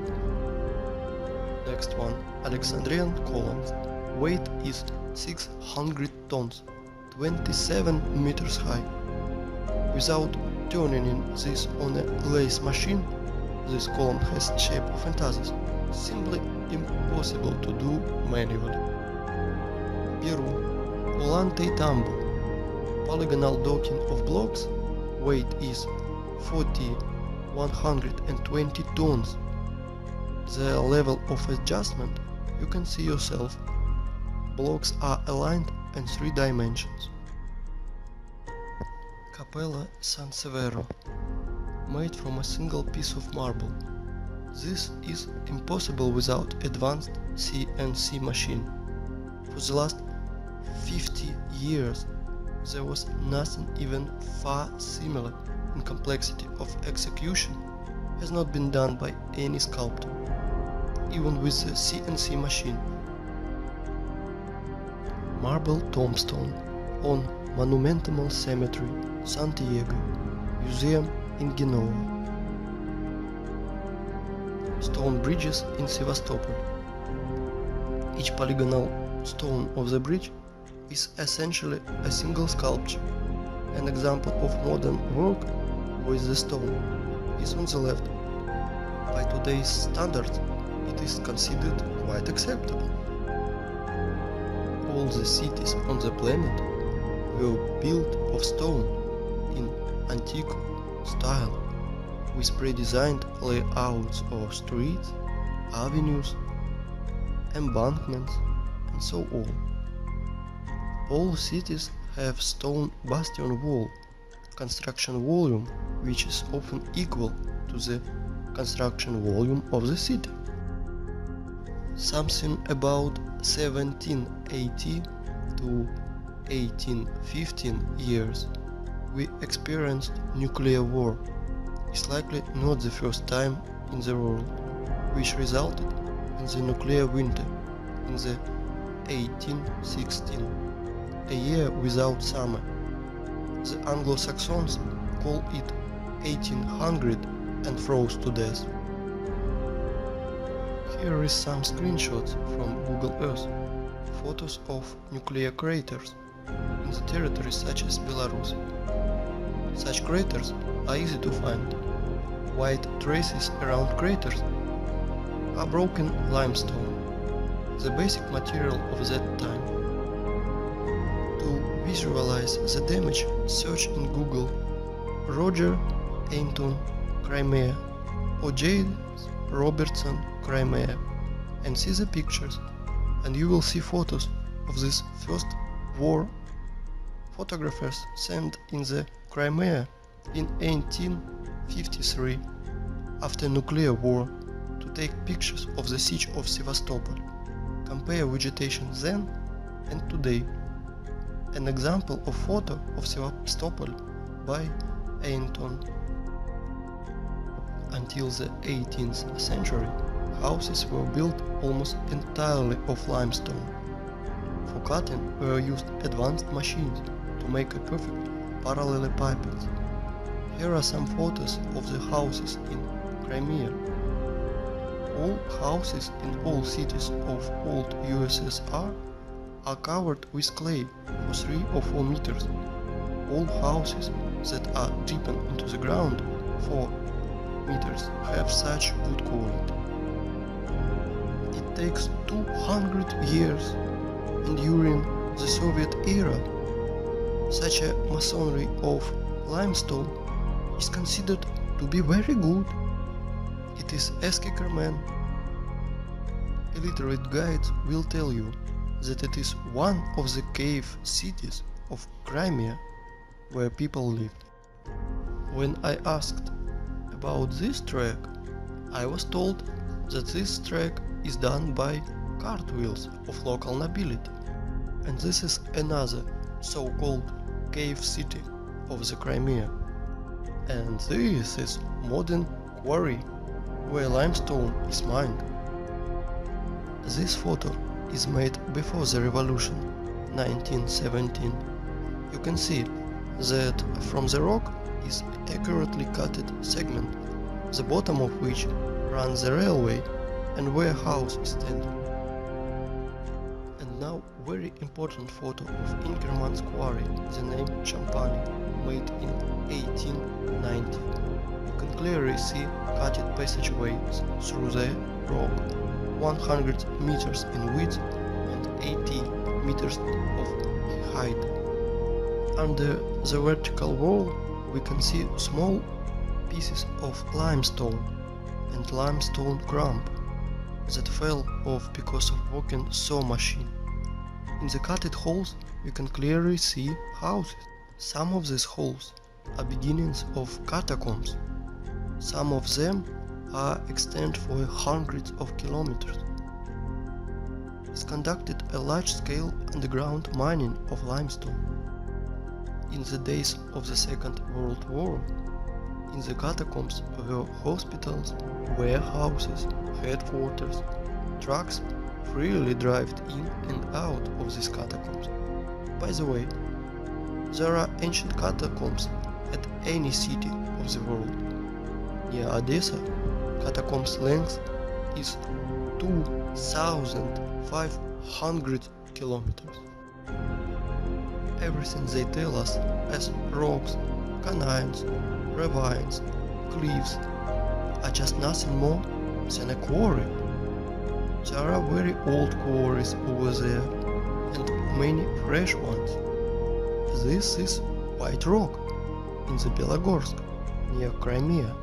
Next one, Alexandrian columns. Weight is 600 tons, 27 meters high. Without turning in this on a lathe machine, this column has shape of enthusiast, simply impossible to do manually. Peru, Ollantaytambo, polygonal docking of blocks, weight is 120 tons. The level of adjustment you can see yourself. Blocks are aligned in 3 dimensions. Capella San Severo, made from a single piece of marble. This is impossible without advanced CNC machine. For the last 50 years, there was nothing even far similar in complexity of execution has not been done by any sculptor, even with the CNC machine. Marble tombstone on Monumental Cemetery, Santiago, Museum in Genoa. Stone bridges in Sevastopol. Each polygonal stone of the bridge is essentially a single sculpture. An example of modern work with the stone is on the left. By today's standards, it is considered quite acceptable. All the cities on the planet were built of stone in antique style, with pre-designed layouts of streets, avenues, embankments, and so on. All cities have stone bastion wall, construction volume which is often equal to the construction volume of the city. Something about 1780 to 1815 years we experienced nuclear war. It's likely not the first time in the world, which resulted in the nuclear winter in the 1816, a year without summer. The Anglo-Saxons call it 1800 and froze to death. Here is some screenshots from Google Earth, photos of nuclear craters in the territories such as Belarus. Such craters are easy to find. White traces around craters are broken limestone, the basic material of that time. To visualize the damage, search in Google Roger Ainton Crimea or James Robertson Crimea and see the pictures, and you will see photos of this first war photographers sent in the Crimea in 1853 after nuclear war to take pictures of the siege of Sevastopol. Compare vegetation then and today. An example of photo of Sevastopol by Ainton. Until the 18th century, houses were built almost entirely of limestone. For cutting were used advanced machines to make a perfect parallelepipeds. Here are some photos of the houses in Crimea. All houses in all cities of old USSR are covered with clay for 3 or 4 meters. All houses that are deepened into the ground 4 meters have such good quality. It takes 200 years, and during the Soviet era, such a masonry of limestone is considered to be very good. It is Eskikemen. Illiterate guides will tell you that it is one of the cave cities of Crimea where people lived. When I asked about this trek, I was told that this trek is done by cartwheels of local nobility, and this is another so-called cave city of the Crimea. And this is modern quarry where limestone is mined. This photo is made before the revolution, 1917. You can see that from the rock is accurately cutted segment, the bottom of which runs the railway and where a house is standing. And now very important photo of Inkerman's quarry, the name Champani, made in 1890. You can clearly see cutted passageways through the rock, 100 meters in width and 80 meters of height. Under the vertical wall we can see small pieces of limestone and limestone crumb that fell off because of working saw machine. In the cutted holes we can clearly see houses. Some of these holes are beginnings of catacombs. Some of them are extend for hundreds of kilometers. It's conducted a large-scale underground mining of limestone. In the days of the Second World War, in the catacombs were hospitals, warehouses, headquarters. Trucks freely drive in and out of these catacombs. By the way, there are ancient catacombs at any city of the world. Near Odessa, catacombs length is 2,500 kilometers. Everything they tell us as rocks, canines, ravines, cliffs are just nothing more than a quarry. There are very old quarries over there and many fresh ones. This is White Rock in the Belogorsk near Crimea.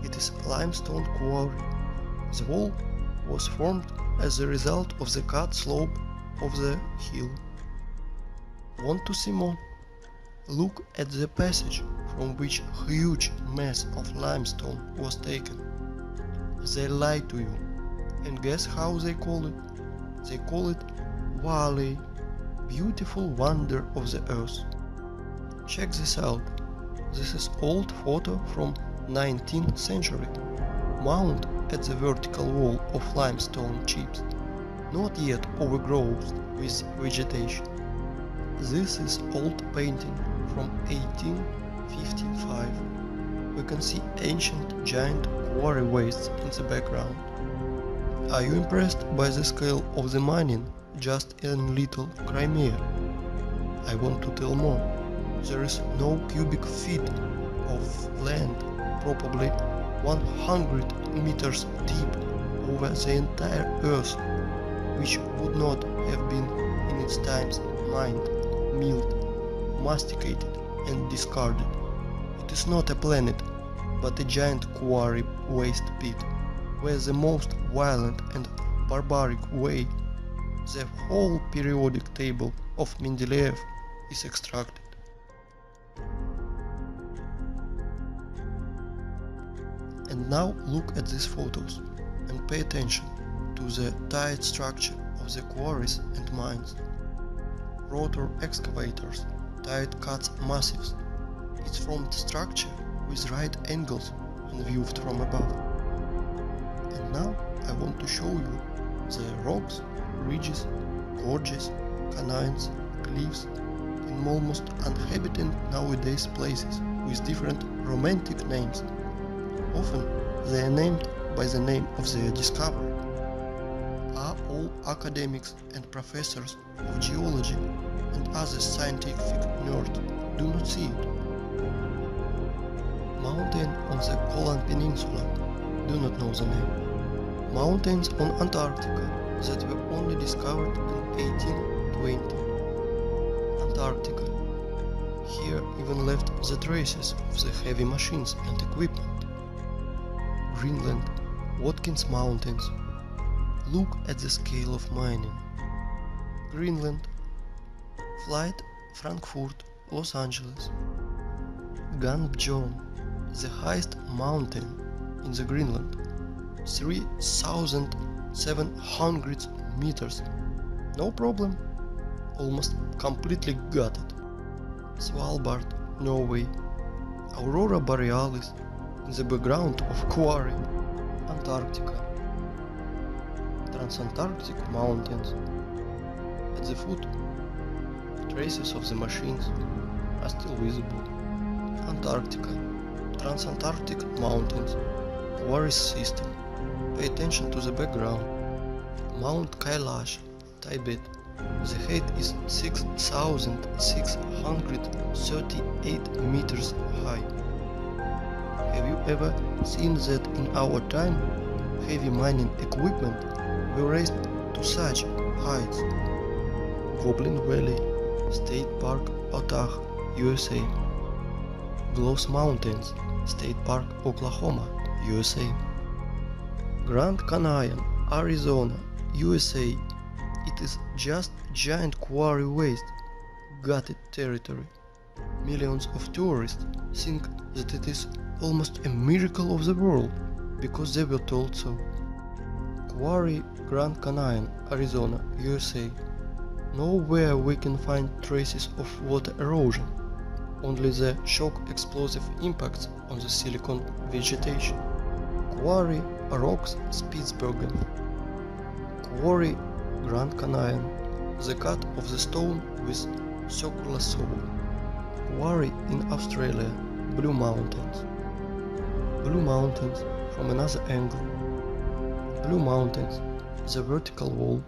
It is a limestone quarry. The wall was formed as a result of the cut slope of the hill. Want to see more? Look at the passage from which a huge mass of limestone was taken. They lie to you, and guess how they call it? They call it Valley, beautiful wonder of the earth. Check this out. This is old photo from 19th century, mounted at the vertical wall of limestone chips, not yet overgrown with vegetation. This is old painting from 1855. We can see ancient giant quarry wastes in the background. Are you impressed by the scale of the mining just in little Crimea? I want to tell more. There is no cubic feet of land, probably 100 meters deep over the entire earth, which would not have been in its times mined, milled, masticated and discarded. It is not a planet, but a giant quarry waste pit, where the most violent and barbaric way the whole periodic table of Mendeleev is extracted. And now look at these photos and pay attention to the tight structure of the quarries and mines. Rotor excavators, tight cuts massives. It's formed structure with right angles when viewed from above. And now I want to show you the rocks, ridges, gorges canyons, cliffs, in almost uninhabited nowadays places with different romantic names. Often they are named by the name of their discoverer. Are all academics and professors of geology and other scientific nerds do not see it? Mountain on the Kolan Peninsula do not know the name. Mountains on Antarctica that were only discovered in 1820. Antarctica. Here even left the traces of the heavy machines and equipment. Greenland, Watkins Mountains. Look at the scale of mining. Greenland. Flight Frankfurt, Los Angeles. Gunbjorn, the highest mountain in the Greenland, 3,700 meters. No problem, almost completely gutted. Svalbard, Norway. Aurora Borealis in the background of Quarry, Antarctica. Transantarctic Mountains. At the foot, traces of the machines are still visible. Antarctica. Transantarctic Mountains. Quarry system. Pay attention to the background. Mount Kailash, Tibet. The height is 6,638 meters high. Have you ever seen that in our time heavy mining equipment were raised to such heights? Goblin Valley, State Park, Utah, USA. Gloss Mountains, State Park, Oklahoma, USA. Grand Canyon, Arizona, USA. It is just giant quarry waste, gutted territory. Millions of tourists think that it is almost a miracle of the world because they were told so. Quarry, Grand Canyon, Arizona, USA. Nowhere we can find traces of water erosion, only the shock explosive impacts on the silicon vegetation. Quarry, Rocks, Spitsbergen. Quarry, Grand Canyon, the cut of the stone with circular saw. Quarry in Australia, Blue Mountains. Blue Mountains from another angle. Blue Mountains, the vertical wall.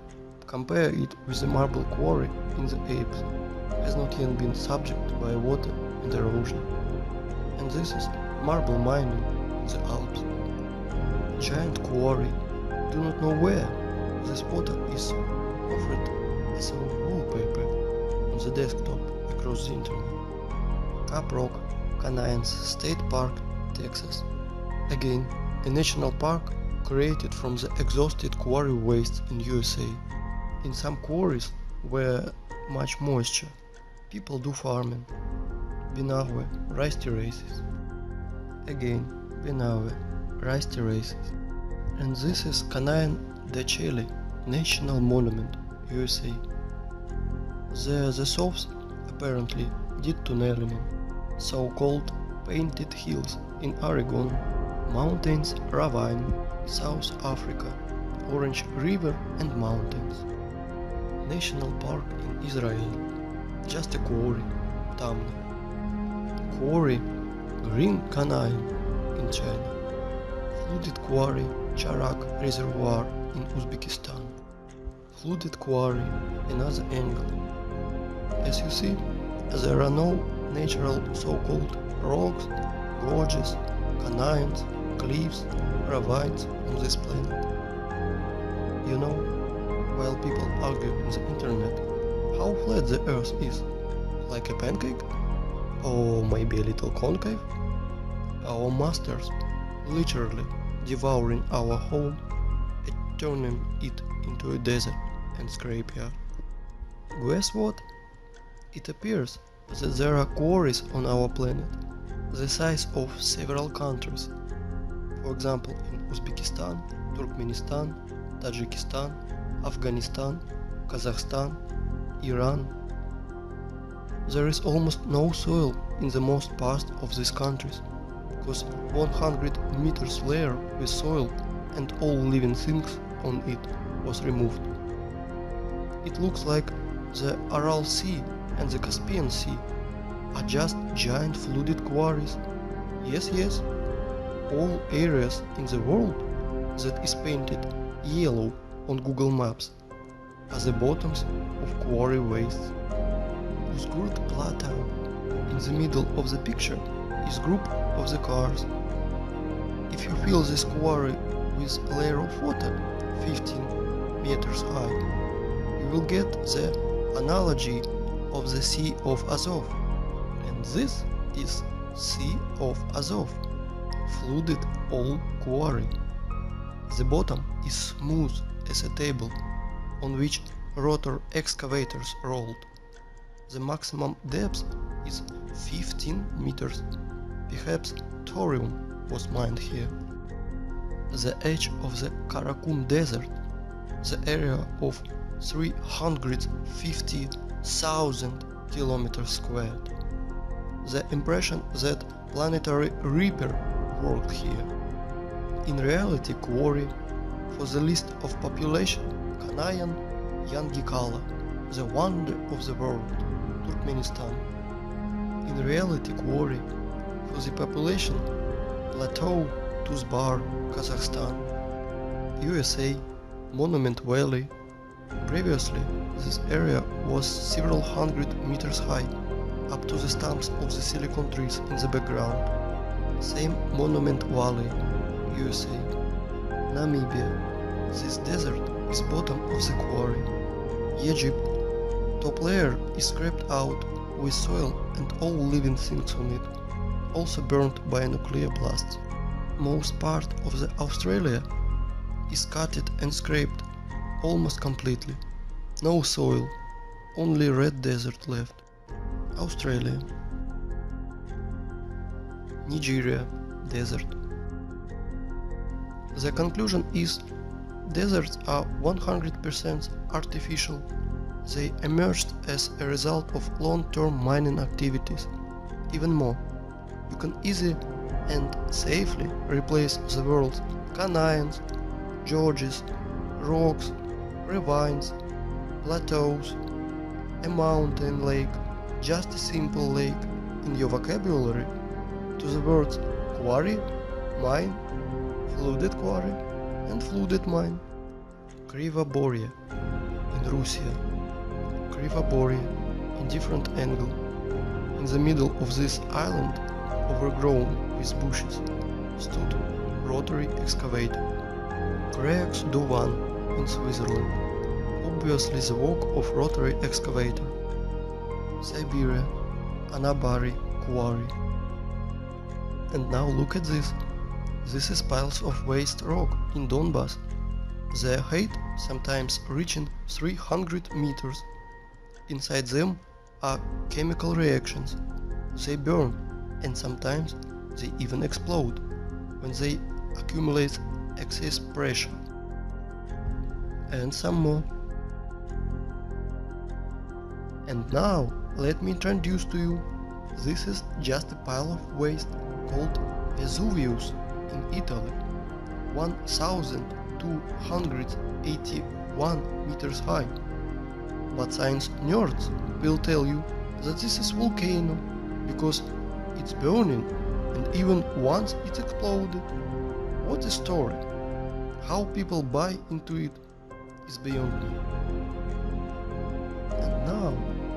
Compare it with the marble quarry in the Alps, has not yet been subject by water and erosion. And this is marble mining in the Alps. Giant quarry, do not know where. This water is offered as a wallpaper on the desktop across the internet. Cap Rock, Canyons State Park, Texas. Again, a national park created from the exhausted quarry waste in USA. In some quarries where much moisture, people do farming. Binawe, rice terraces. Again, Binawe, rice terraces. And this is Canyon de Chile, National Monument, USA. There the Sophs apparently did tunneling, so-called Painted Hills in Oregon, Mountains Ravine, South Africa, Orange River and Mountains. National Park in Israel, just a quarry, Tamna. Quarry, Green Canyon in China. Flooded quarry, Charak Reservoir in Uzbekistan. Flooded quarry, another angle. As you see, there are no natural so-called rocks, gorges, canyons, cliffs, ravines on this planet. You know, while people argue on the internet how flat the earth is, like a pancake? Or maybe a little concave? Our masters literally devouring our home and turning it into a desert and scrapyard. Guess what? It appears that there are quarries on our planet the size of several countries. For example, in Uzbekistan, Turkmenistan, Tajikistan, Afghanistan, Kazakhstan, Iran. There is almost no soil in the most part of these countries, because 100 meters layer with soil and all living things on it was removed. It looks like the Aral Sea and the Caspian Sea are just giant flooded quarries. Yes, all areas in the world that is painted yellow on Google Maps are the bottoms of quarry wastes. Uzgurt Plateau in the middle of the picture is group of the cars. If you fill this quarry with a layer of water 15 meters high, you will get the analogy of the Sea of Azov. And this is Sea of Azov, flooded old quarry. The bottom is smooth as a table on which rotor excavators rolled. The maximum depth is 15 meters. Perhaps thorium was mined here. The edge of the Karakum Desert, the area of 350,000 kilometers squared. The impression that planetary reaper worked here. In reality, quarry for the list of population Kanayan Yangikala, the wonder of the world, Turkmenistan. In reality, quarry for the population Plateau Tuzbar, Kazakhstan, USA, Monument Valley. Previously, this area was several hundred meters high, up to the stumps of the silicon trees in the background. Same Monument Valley, USA. Namibia. This desert is bottom of the quarry. Egypt. Top layer is scraped out with soil and all living things on it, also burnt by nuclear blasts. Most part of the Australia is cutted and scraped almost completely. No soil, only red desert left. Australia. Nigeria, desert. The conclusion is deserts are 100% artificial. They emerged as a result of long-term mining activities. Even more, you can easily and safely replace the world's canyons, gorges, rocks, ravines, plateaus, a mountain lake, just a simple lake in your vocabulary, to the words quarry, mine, flooded quarry and flooded mine. Krivoboria in Russia. Krivoboria in different angle. In the middle of this island, overgrown with bushes, stood rotary excavator. Creax Dovan in Switzerland. Obviously the work of rotary excavator. Siberia, Anabari quarry. And now look at this. This is piles of waste rock in Donbass. Their height sometimes reaching 300 meters. Inside them are chemical reactions. They burn and sometimes they even explode when they accumulate excess pressure. And some more. And now let me introduce to you, this is just a pile of waste called Vesuvius in Italy, 1281 meters high. But science nerds will tell you that this is volcano because it's burning and even once it exploded. What a story! How people buy into it is beyond me. And now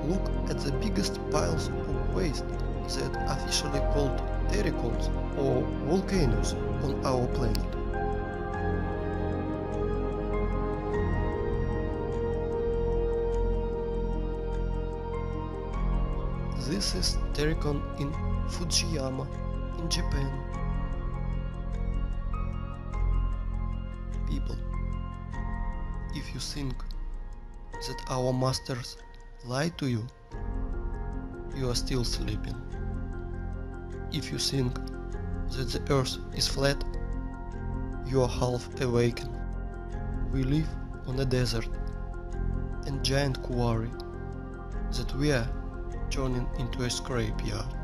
look at the biggest piles of waste that officially called terracons or volcanoes on our planet. This is terracon in Fujiyama in Japan. People, if you think that our masters lie to you, you are still sleeping. If you think that the earth is flat, you are half awakened. We live on a desert and giant quarry that we are turning into a scrapyard.